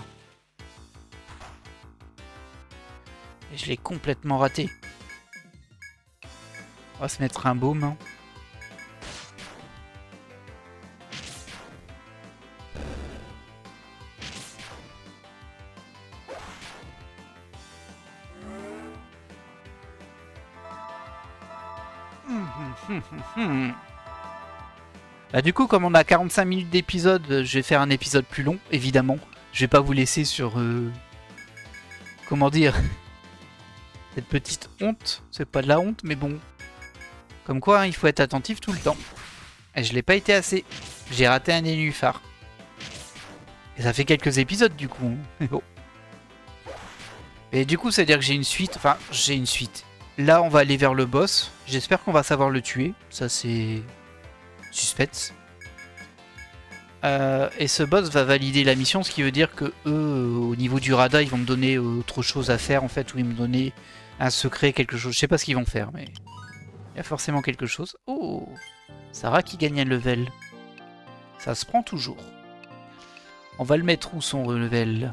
Speaker 1: Et je l'ai complètement raté. On va se mettre un baume. Hein. Bah du coup, comme on a 45 minutes d'épisode, je vais faire un épisode plus long, évidemment. Je vais pas vous laisser sur... comment dire cette petite honte. C'est pas de la honte, mais bon. Comme quoi, hein, il faut être attentif tout le temps. Et je l'ai pas été assez. J'ai raté un nénuphar. Et ça fait quelques épisodes du coup. Mais bon. Et du coup, ça veut dire que j'ai une suite. Enfin, j'ai une suite. Là, on va aller vers le boss. J'espère qu'on va savoir le tuer. Ça, c'est... suspense. Et ce boss va valider la mission, ce qui veut dire que eux, au niveau du radar, ils vont me donner autre chose à faire en fait, ou ils me donner un secret, quelque chose. Je sais pas ce qu'ils vont faire, mais il y a forcément quelque chose. Oh, Sarah qui gagne un level. Ça se prend toujours. On va le mettre où son level?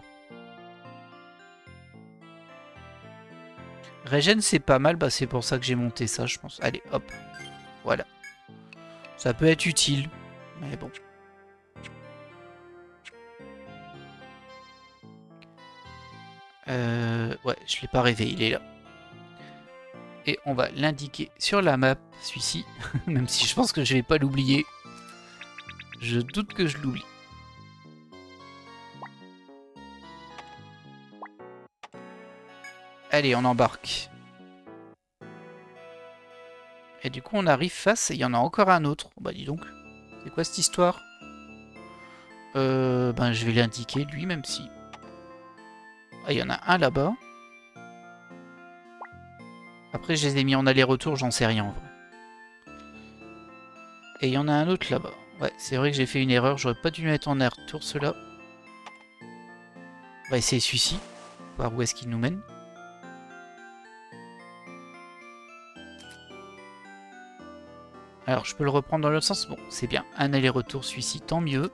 Speaker 1: Regen c'est pas mal, bah c'est pour ça que j'ai monté ça, je pense. Allez, hop, voilà. Ça peut être utile, mais bon. Ouais, je l'ai pas rêvé, il est là. Et on va l'indiquer sur la map, celui-ci. Même si je pense que je vais pas l'oublier. Je doute que je l'oublie. Allez, on embarque. Et du coup, on arrive face et il y en a encore un autre. Bah dis donc, c'est quoi cette histoire? Ben, je vais l'indiquer, lui, même si... Ah, il y en a un là-bas. Après, je les ai mis en aller-retour, j'en sais rien en vrai. Et il y en a un autre là-bas. Ouais, c'est vrai que j'ai fait une erreur, j'aurais pas dû mettre en aller-retour ceux-là. On va essayer celui-ci, voir où est-ce qu'il nous mène. Alors, je peux le reprendre dans l'autre sens. Bon, c'est bien. Un aller-retour, celui-ci, tant mieux.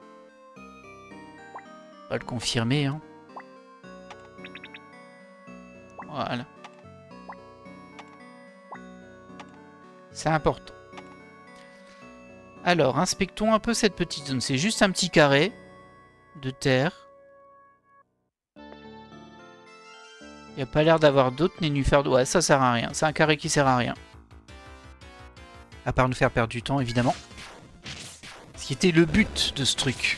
Speaker 1: On va le confirmer, hein. Voilà. C'est important. Alors, inspectons un peu cette petite zone. C'est juste un petit carré de terre. Il n'y a pas l'air d'avoir d'autres nénuphars. Ouais, ça sert à rien. C'est un carré qui sert à rien. À part nous faire perdre du temps, évidemment. Ce qui était le but de ce truc.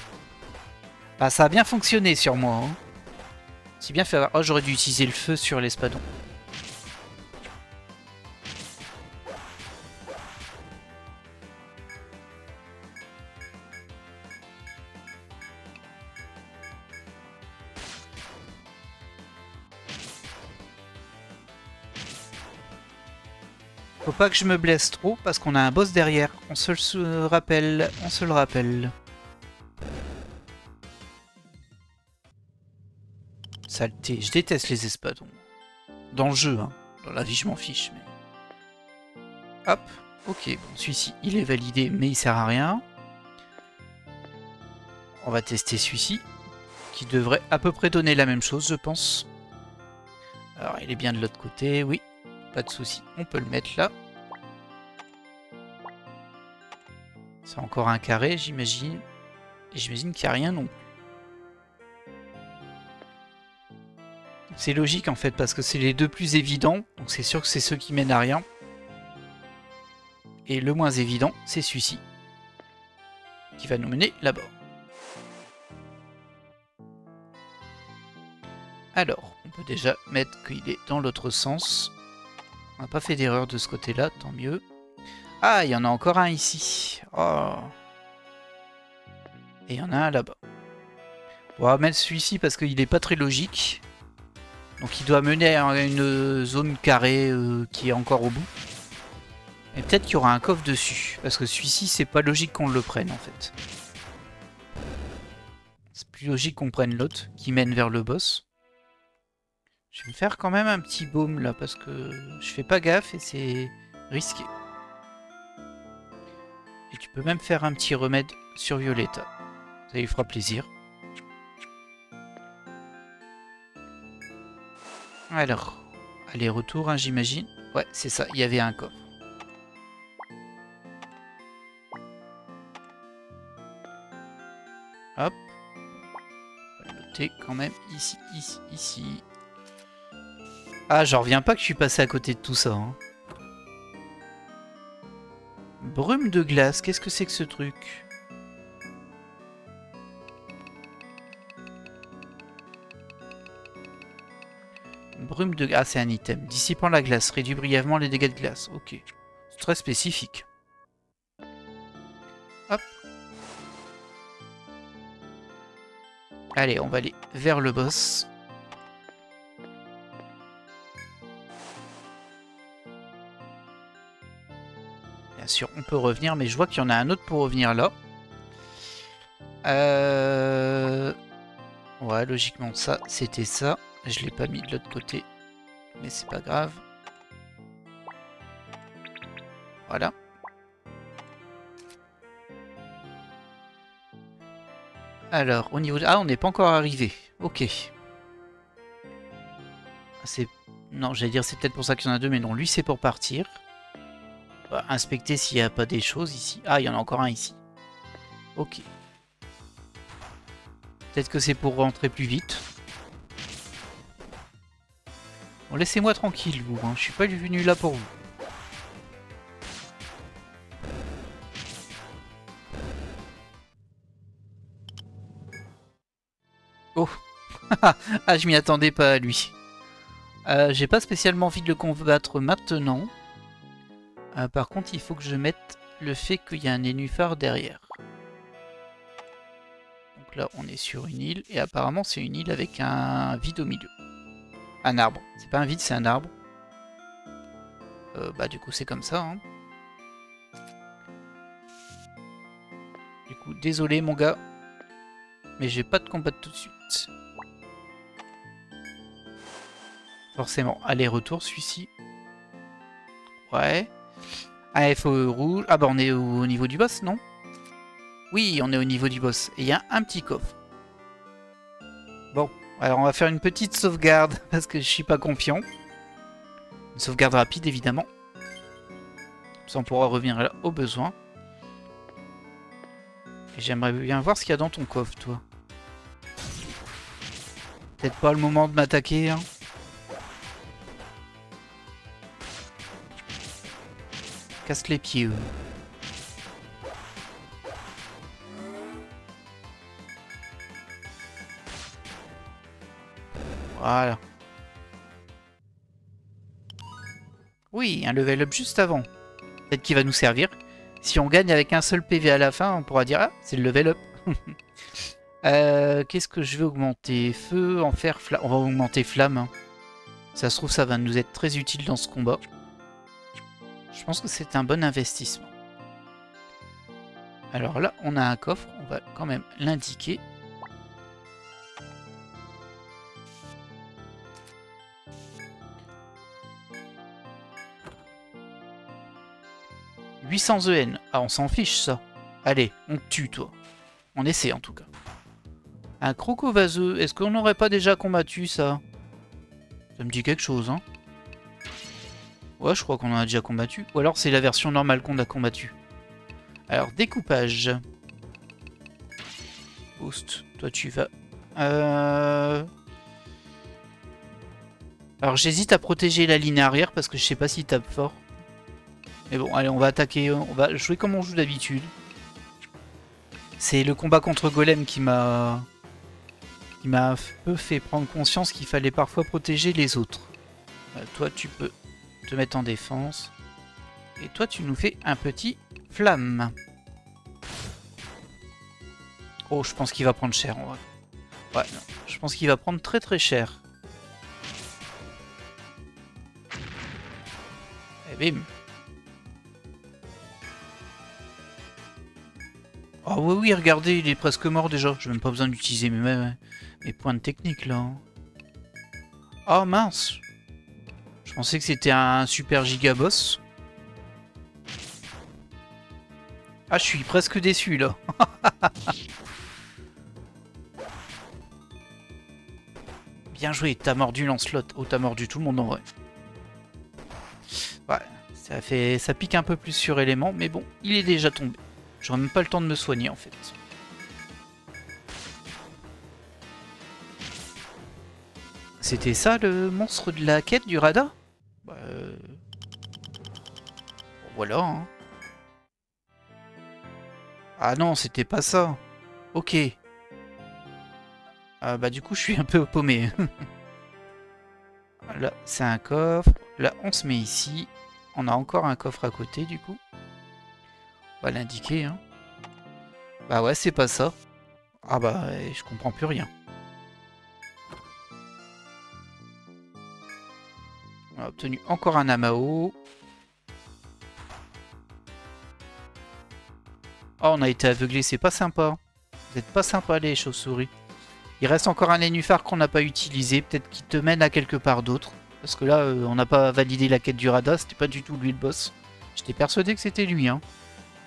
Speaker 1: Bah, ça a bien fonctionné sur moi. Hein. C'est bien fait. Oh, j'aurais dû utiliser le feu sur l'espadon. Faut pas que je me blesse trop parce qu'on a un boss derrière. On se le rappelle. On se le rappelle. Saleté. Je déteste les espadons. Dans le jeu, hein. Dans la vie, je m'en fiche. Mais... hop. Ok, bon, celui-ci, il est validé, mais il sert à rien. On va tester celui-ci, qui devrait à peu près donner la même chose, je pense. Alors, il est bien de l'autre côté, oui. Pas de souci, on peut le mettre là. C'est encore un carré, j'imagine. Et j'imagine qu'il n'y a rien non plus. C'est logique en fait, parce que c'est les deux plus évidents. Donc c'est sûr que c'est ceux qui mènent à rien. Et le moins évident, c'est celui-ci. Qui va nous mener là-bas. Alors, on peut déjà mettre qu'il est dans l'autre sens. On n'a pas fait d'erreur de ce côté-là, tant mieux. Ah, il y en a encore un ici. Oh. Et il y en a un là-bas. On va mettre celui-ci parce qu'il n'est pas très logique. Donc il doit mener à une zone carrée qui est encore au bout. Et peut-être qu'il y aura un coffre dessus. Parce que celui-ci, c'est pas logique qu'on le prenne en fait. C'est plus logique qu'on prenne l'autre qui mène vers le boss. Je vais me faire quand même un petit baume là parce que je fais pas gaffe et c'est risqué. Et tu peux même faire un petit remède sur Violetta. Ça lui fera plaisir. Alors, aller-retour, hein, j'imagine. Ouais, c'est ça, il y avait un coffre. Hop. On va le noter quand même ici, ici, ici. Ah, j'en reviens pas que je suis passé à côté de tout ça. Hein. Brume de glace, qu'est-ce que c'est que ce truc? Brume de glace, ah, c'est un item. Dissipant la glace, réduit brièvement les dégâts de glace. Ok. C'est très spécifique. Hop. Allez, on va aller vers le boss. Bien sûr, on peut revenir, mais je vois qu'il y en a un autre pour revenir là. Ouais, logiquement, ça, c'était ça. Je l'ai pas mis de l'autre côté, mais c'est pas grave. Voilà. Alors, au niveau de... Ah, on n'est pas encore arrivé. Ok. C'est... Non, j'allais dire c'est peut-être pour ça qu'il y en a deux, mais non, lui c'est pour partir. On va inspecter s'il n'y a pas des choses ici. Ah, il y en a encore un ici. Ok. Peut-être que c'est pour rentrer plus vite. Bon, laissez-moi tranquille, vous. Hein. Je suis pas venu là pour vous. Oh. Ah, je m'y attendais pas à lui. J'ai pas spécialement envie de le combattre maintenant. Par contre, il faut que je mette le fait qu'il y a un nénuphar derrière. Donc là, on est sur une île. Et apparemment, c'est une île avec un vide au milieu. Un arbre. C'est pas un vide, c'est un arbre. Bah du coup, c'est comme ça. Hein. Du coup, désolé mon gars. Mais j'ai pas de combat tout de suite. Forcément, aller-retour celui-ci. Ouais. Ah, feu rouge. Ah bah on est au niveau du boss, non? Oui, on est au niveau du boss. Et il y a un petit coffre. Bon, alors on va faire une petite sauvegarde parce que je suis pas confiant. Une sauvegarde rapide, évidemment. Ça, on pourra revenir là au besoin. Et j'aimerais bien voir ce qu'il y a dans ton coffre, toi. Peut-être pas le moment de m'attaquer, hein. Casse les pieds, eux. Voilà. Oui, un level up juste avant. Peut-être qu'il va nous servir. Si on gagne avec un seul PV à la fin, on pourra dire « Ah, c'est le level up ». Qu'est-ce que je vais augmenter? Feu, enfer, flamme. On va augmenter flamme. Hein. Ça se trouve, ça va nous être très utile dans ce combat. Je pense que c'est un bon investissement. Alors là, on a un coffre. On va quand même l'indiquer. « 800 EN. Ah, on s'en fiche, ça. Allez, on te tue, toi. On essaie, en tout cas. Un croco vaseux. Est-ce qu'on n'aurait pas déjà combattu, ça? Ça me dit quelque chose, hein. Ouais, je crois qu'on en a déjà combattu. Ou alors c'est la version normale qu'on a combattu. Alors, découpage. Boost. Toi, tu vas... Alors, j'hésite à protéger la ligne arrière parce que je sais pas s'il tape fort. Mais bon, allez, on va attaquer. On va jouer comme on joue d'habitude. C'est le combat contre Golem qui m'a... un peu fait prendre conscience qu'il fallait parfois protéger les autres. Toi, tu peux te mettre en défense. Et toi, tu nous fais un petit flamme. Oh, je pense qu'il va prendre cher en vrai. Ouais, non, je pense qu'il va prendre très très cher. Et bim. Oh oui, oui, regardez, il est presque mort déjà. J'ai même pas besoin d'utiliser mes points de technique là. Oh mince. Je pensais que c'était un super giga boss. Ah, je suis presque déçu là. Bien joué, t'as mordu Lancelot. Oh, t'as mordu tout le monde en vrai. Ouais, ça pique un peu plus sur élément, mais bon, il est déjà tombé. J'aurais même pas le temps de me soigner en fait. C'était ça le monstre de la quête du radar? Bah, bon, voilà. Hein. Ah non, c'était pas ça. Ok. Ah bah du coup, je suis un peu paumé. Là, c'est un coffre. Là, on se met ici. On a encore un coffre à côté du coup. On va l'indiquer. Hein. Bah ouais, c'est pas ça. Ah bah, je comprends plus rien. On a obtenu encore un Amao. Oh, on a été aveuglé, c'est pas sympa. Vous êtes pas sympa les chauves-souris. Il reste encore un nénuphar qu'on n'a pas utilisé. Peut-être qu'il te mène à quelque part d'autre. Parce que là, on n'a pas validé la quête du radar. C'était pas du tout lui le boss. J'étais persuadé que c'était lui. Hein.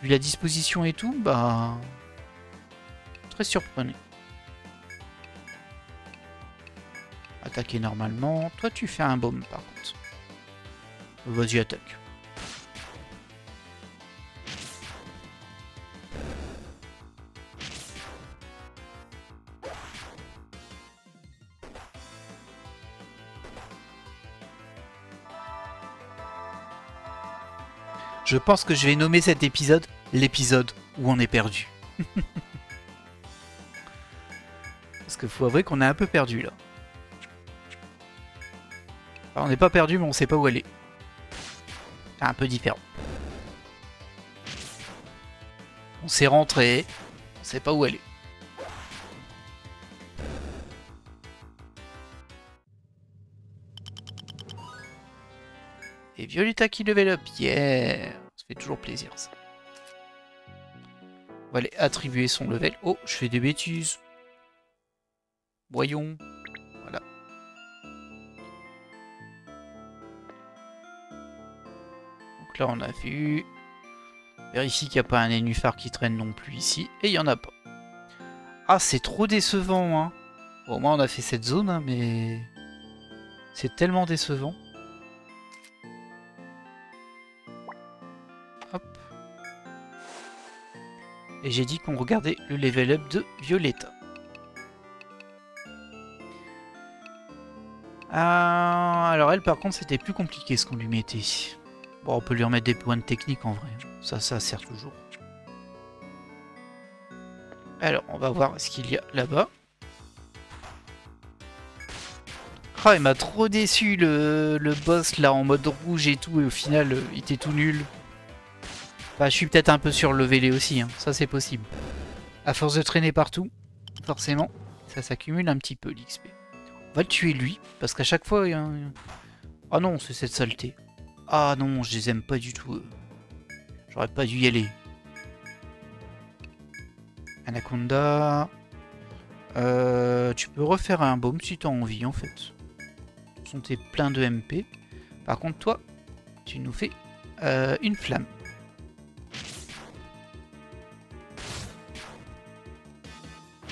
Speaker 1: Vu la disposition et tout, bah... Très surprenant. Attaquer normalement. Toi, tu fais un baume par contre. Vas-y, attaque. Je pense que je vais nommer cet épisode l'épisode où on est perdu. Parce qu'il faut avouer qu'on est un peu perdu là. Alors, on n'est pas perdu, mais on sait pas où aller. C'est un peu différent. On s'est rentré, on sait pas où aller. Et Violetta qui level up, yeah. Ça fait toujours plaisir ça. On va aller attribuer son level. Oh, je fais des bêtises. Voyons. Voilà. Donc là, on a vu. Vérifie qu'il n'y a pas un nénuphar qui traîne non plus ici. Et il n'y en a pas. Ah, c'est trop décevant, hein. Bon, au moins, on a fait cette zone, hein, mais... C'est tellement décevant. Hop. Et j'ai dit qu'on regardait le level up de Violetta. Alors elle, par contre, c'était plus compliqué ce qu'on lui mettait. Bon, on peut lui remettre des points de technique en vrai. Ça sert toujours. Alors, on va voir ce qu'il y a là-bas. Oh, il m'a trop déçu le boss là en mode rouge et tout. Et au final, il était tout nul. Bah, je suis peut-être un peu surlevelé aussi. Hein. Ça, c'est possible. À force de traîner partout, forcément, ça s'accumule un petit peu l'XP. On va le tuer lui, parce qu'à chaque fois... Ah non, c'est cette saleté. Ah non, je les aime pas du tout. J'aurais pas dû y aller. Anaconda... tu peux refaire un baume si tu as envie, en fait. Ce sont tes pleins de MP. Par contre, toi, tu nous fais une flamme.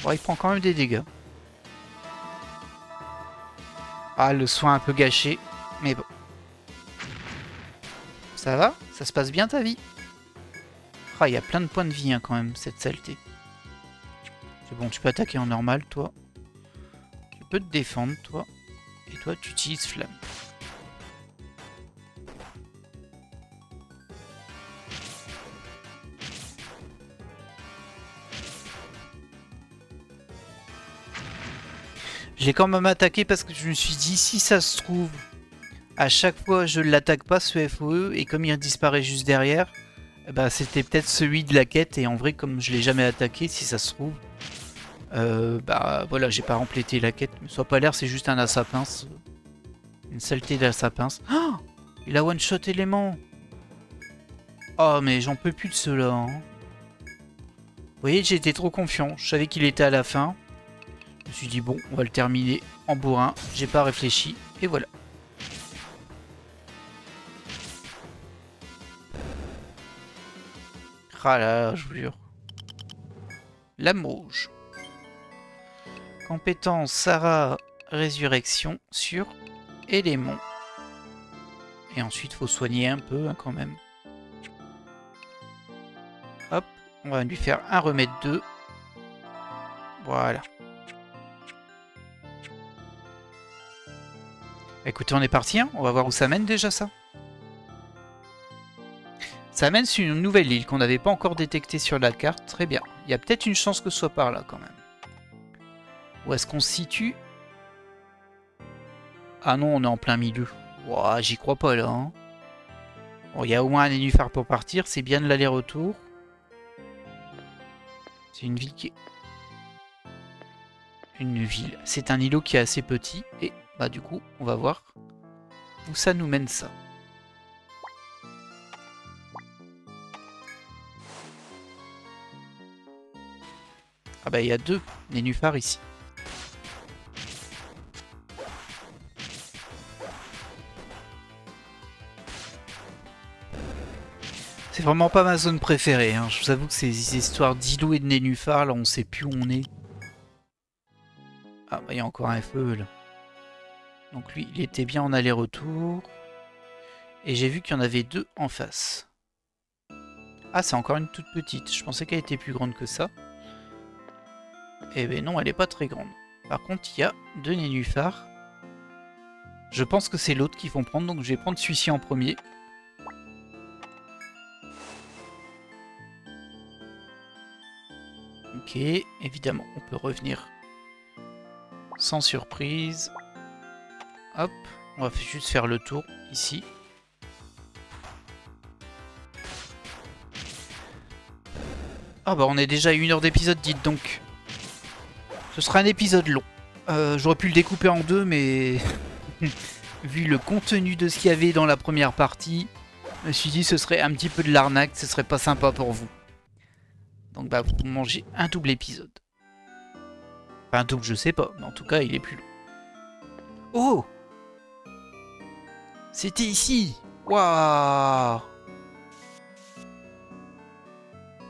Speaker 1: Bon, il prend quand même des dégâts. Ah, le soin un peu gâché. Mais bon. Ça va? Ça se passe bien ta vie? Ah, il y a plein de points de vie hein, quand même, cette saleté. C'est bon, tu peux attaquer en normal, toi. Tu peux te défendre, toi. Et toi, tu utilises flamme. Je l'ai quand même attaqué parce que je me suis dit, si ça se trouve, à chaque fois je ne l'attaque pas ce FOE, et comme il disparaît juste derrière, bah, c'était peut-être celui de la quête, et en vrai, comme je l'ai jamais attaqué, si ça se trouve, bah voilà, j'ai pas remplété la quête. Mais soit pas l'air, c'est juste un assapince. Une saleté d'assapince. Oh, il a one-shot élément. Oh, mais j'en peux plus de ceux-là. Hein. Vous voyez, j'étais trop confiant. Je savais qu'il était à la fin. Je me suis dit, bon, on va le terminer en bourrin. J'ai pas réfléchi. Et voilà. Ah là, je vous jure. Lame rouge. Compétence Sarah Résurrection sur élément. Et ensuite, faut soigner un peu hein, quand même. Hop, on va lui faire un remède 2. Voilà. Écoutez, on est parti, hein, on va voir où ça mène déjà ça. Ça mène sur une nouvelle île qu'on n'avait pas encore détectée sur la carte. Très bien. Il y a peut-être une chance que ce soit par là quand même. Où est-ce qu'on se situe? Ah non, on est en plein milieu. Ouah, j'y crois pas là. Hein. Bon, il y a au moins un nénuphar pour partir. C'est bien de l'aller-retour. C'est une ville qui est... Une ville. C'est un îlot qui est assez petit. Et bah du coup, on va voir où ça nous mène ça. Ah bah il y a 2 nénuphars ici. C'est vraiment pas ma zone préférée. Hein. Je vous avoue que ces histoires d'îlots et de nénuphars, là on sait plus où on est. Ah bah il y a encore un feu là. Donc lui il était bien en aller-retour. Et j'ai vu qu'il y en avait 2 en face. Ah c'est encore une toute petite. Je pensais qu'elle était plus grande que ça. Eh ben non, elle est pas très grande. Par contre, il y a 2 nénuphars. Je pense que c'est l'autre qu'ils vont prendre, donc je vais prendre celui-ci en premier. Ok, évidemment, on peut revenir sans surprise. Hop, on va juste faire le tour ici. Ah bah on est déjà à 1 heure d'épisode, dites donc. Ce sera un épisode long. J'aurais pu le découper en 2, mais vu le contenu de ce qu'il y avait dans la première partie, je me suis dit ce serait un petit peu de l'arnaque, ce serait pas sympa pour vous. Donc bah vous mangez un double épisode. Enfin un double je sais pas, mais en tout cas il est plus long. Oh! C'était ici! Waouh!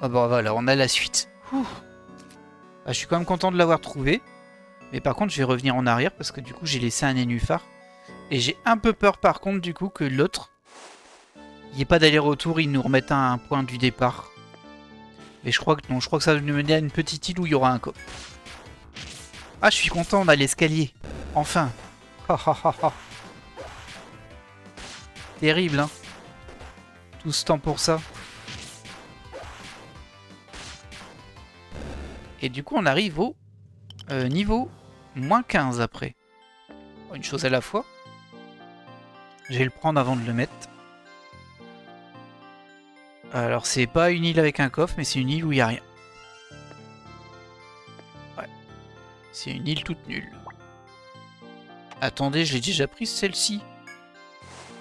Speaker 1: Ah bah voilà, on a la suite. Ah, je suis quand même content de l'avoir trouvé. Mais par contre je vais revenir en arrière parce que du coup j'ai laissé un nénuphar. Et j'ai un peu peur par contre du coup que l'autre, il n'y ait pas d'aller-retour, ils nous remettent à un point du départ. Mais je crois que non, je crois que ça va nous mener à une petite île où il y aura un coffre. Ah, je suis content, on a l'escalier. Enfin. Terrible, hein. Tout ce temps pour ça. Et du coup, on arrive au niveau moins 15 après. Une chose à la fois. Je vais le prendre avant de le mettre. Alors, c'est pas une île avec un coffre, mais c'est une île où il n'y a rien. Ouais. C'est une île toute nulle. Attendez, je l'ai déjà prise celle-ci.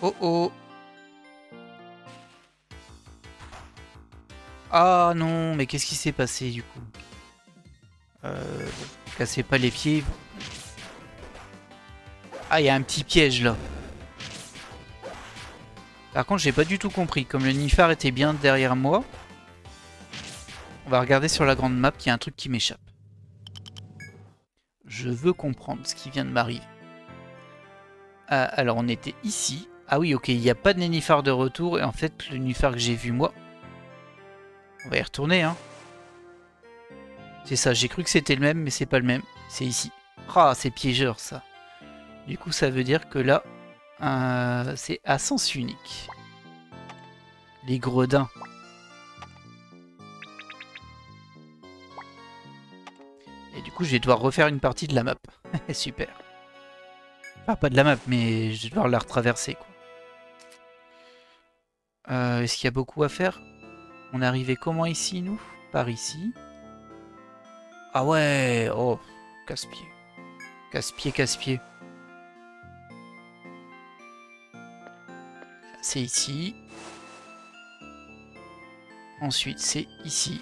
Speaker 1: Oh oh. Ah non, mais qu'est-ce qui s'est passé du coup? Bon, cassez pas les pieds. Ah, il y a un petit piège là. Par contre, j'ai pas du tout compris. Comme le nénuphar était bien derrière moi, on va regarder sur la grande map qu'il y a un truc qui m'échappe. Je veux comprendre ce qui vient de m'arriver. Ah, alors, on était ici. Ah oui, ok, il n'y a pas de nénuphar de retour. Et en fait, le nénuphar que j'ai vu moi, on va y retourner, hein. C'est ça, j'ai cru que c'était le même, mais c'est pas le même. C'est ici. Ah, c'est piégeur, ça. Du coup, ça veut dire que là, c'est à sens unique. Les gredins. Et du coup, je vais devoir refaire une partie de la map. Super. Enfin, pas de la map, mais je vais devoir la retraverser, quoi. Est-ce qu'il y a beaucoup à faire? On est arrivé comment ici, nous? Par ici. Ah ouais! Oh, casse-pied. Casse-pied, casse-pied. C'est ici. Ensuite, c'est ici.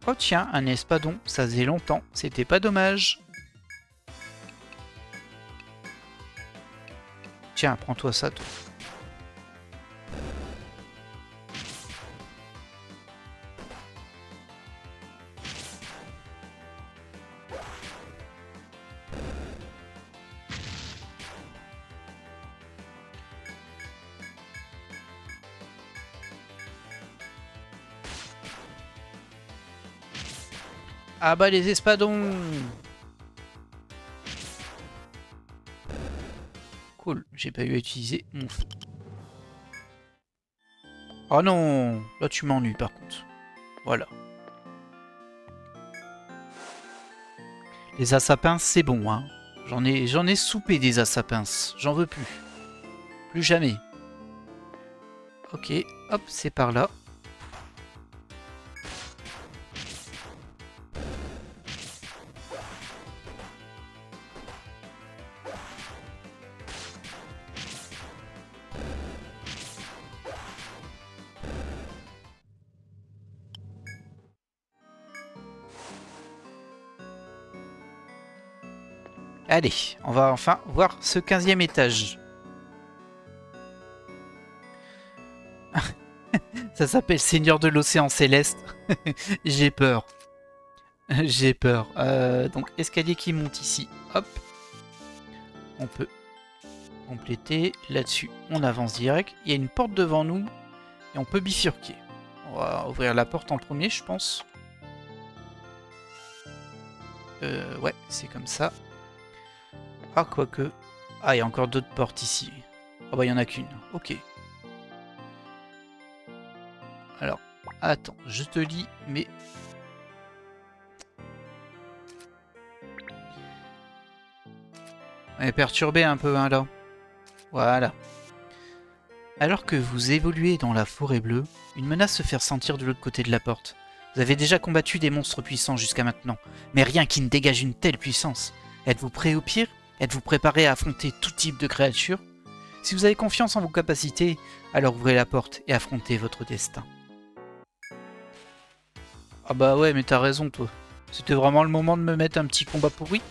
Speaker 1: Oh tiens, un espadon, ça faisait longtemps, c'était pas dommage. Tiens, prends-toi ça, toi. Ah bah les espadons. Cool, j'ai pas eu à utiliser mon feu. Oh non, là tu m'ennuies par contre. Voilà. Les assapins, c'est bon, hein. J'en ai soupé des assapins. J'en veux plus. Plus jamais. Ok, hop, c'est par là. Allez, on va enfin voir ce 15e étage. Ça s'appelle Seigneur de l'Océan Céleste. J'ai peur. J'ai peur. Donc, escalier qui monte ici. Hop. On peut compléter. Là-dessus, on avance direct. Il y a une porte devant nous. Et on peut bifurquer. On va ouvrir la porte en premier, je pense. Ouais, c'est comme ça. Ah, quoique. Ah, il y a encore d'autres portes ici. Ah bah, il n'y en a qu'une. Ok. Alors, attends, je te lis, mais... On est perturbé un peu, hein, là. Voilà. Alors que vous évoluez dans la forêt bleue, une menace se fait ressentir de l'autre côté de la porte. Vous avez déjà combattu des monstres puissants jusqu'à maintenant, mais rien qui ne dégage une telle puissance. Êtes-vous prêt au pire? Êtes-vous préparé à affronter tout type de créatures? Si vous avez confiance en vos capacités, alors ouvrez la porte et affrontez votre destin. Ah bah ouais, mais t'as raison, toi. C'était vraiment le moment de me mettre un petit combat pourri.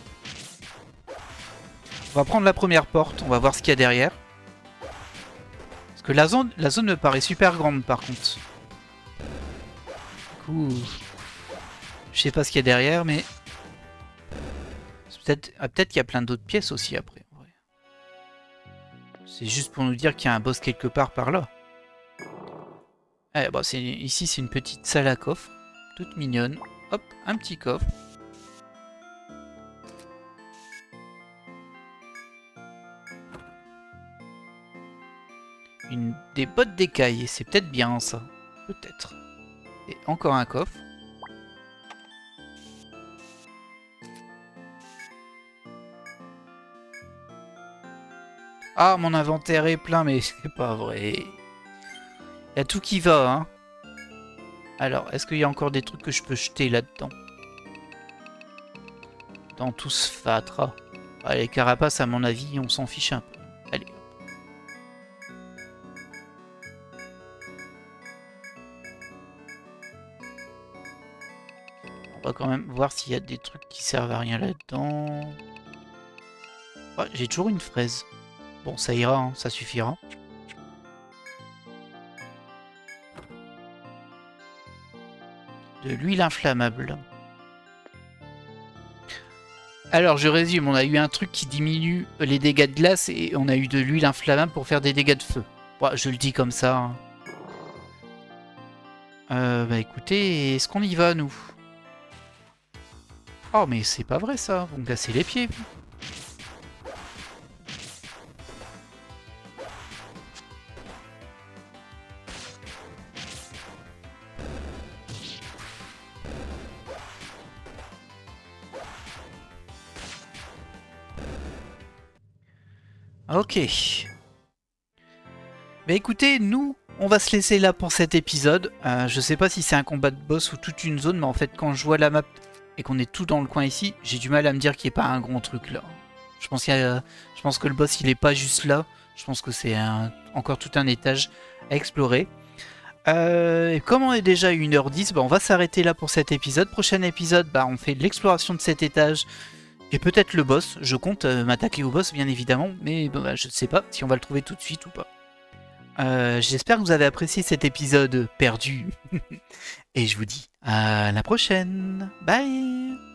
Speaker 1: On va prendre la première porte, on va voir ce qu'il y a derrière. Parce que la zone me paraît super grande, par contre. Du coup, je sais pas ce qu'il y a derrière, mais... Peut-être qu'il y a plein d'autres pièces aussi, après. Ouais. C'est juste pour nous dire qu'il y a un boss quelque part par là. Ah, bah, ici, c'est une petite salle à coffre. Toute mignonne. Hop, un petit coffre. Des bottes d'écaille. C'est peut-être bien, ça. Peut-être. Et encore un coffre. Ah, mon inventaire est plein, mais c'est pas vrai. Il y a tout qui va, hein. Alors, est-ce qu'il y a encore des trucs que je peux jeter là-dedans? Dans tout ce fatras. Ah, les carapaces, à mon avis, on s'en fiche un peu. Allez. On va quand même voir s'il y a des trucs qui servent à rien là-dedans. Ah, j'ai toujours une fraise. Bon, ça ira, hein, ça suffira. De l'huile inflammable. Alors, je résume. On a eu un truc qui diminue les dégâts de glace et on a eu de l'huile inflammable pour faire des dégâts de feu. Bon, je le dis comme ça. Hein. Bah écoutez, est-ce qu'on y va, nous? Oh, mais c'est pas vrai, ça. Vous me cassez les pieds. Ok. Bah écoutez, nous, on va se laisser là pour cet épisode. Je sais pas si c'est un combat de boss ou toute une zone, mais en fait, quand je vois la map et qu'on est tout dans le coin ici, j'ai du mal à me dire qu'il n'y ait pas un gros truc là. Je pense que le boss, il est pas juste là. Je pense que c'est encore tout un étage à explorer. Comme on est déjà à 1h10, bah, on va s'arrêter là pour cet épisode. Prochain épisode, bah, on fait l'exploration de cet étage et peut-être le boss. Je compte m'attaquer au boss, bien évidemment, mais bah, je ne sais pas si on va le trouver tout de suite ou pas. J'espère que vous avez apprécié cet épisode perdu. Et je vous dis à la prochaine. Bye!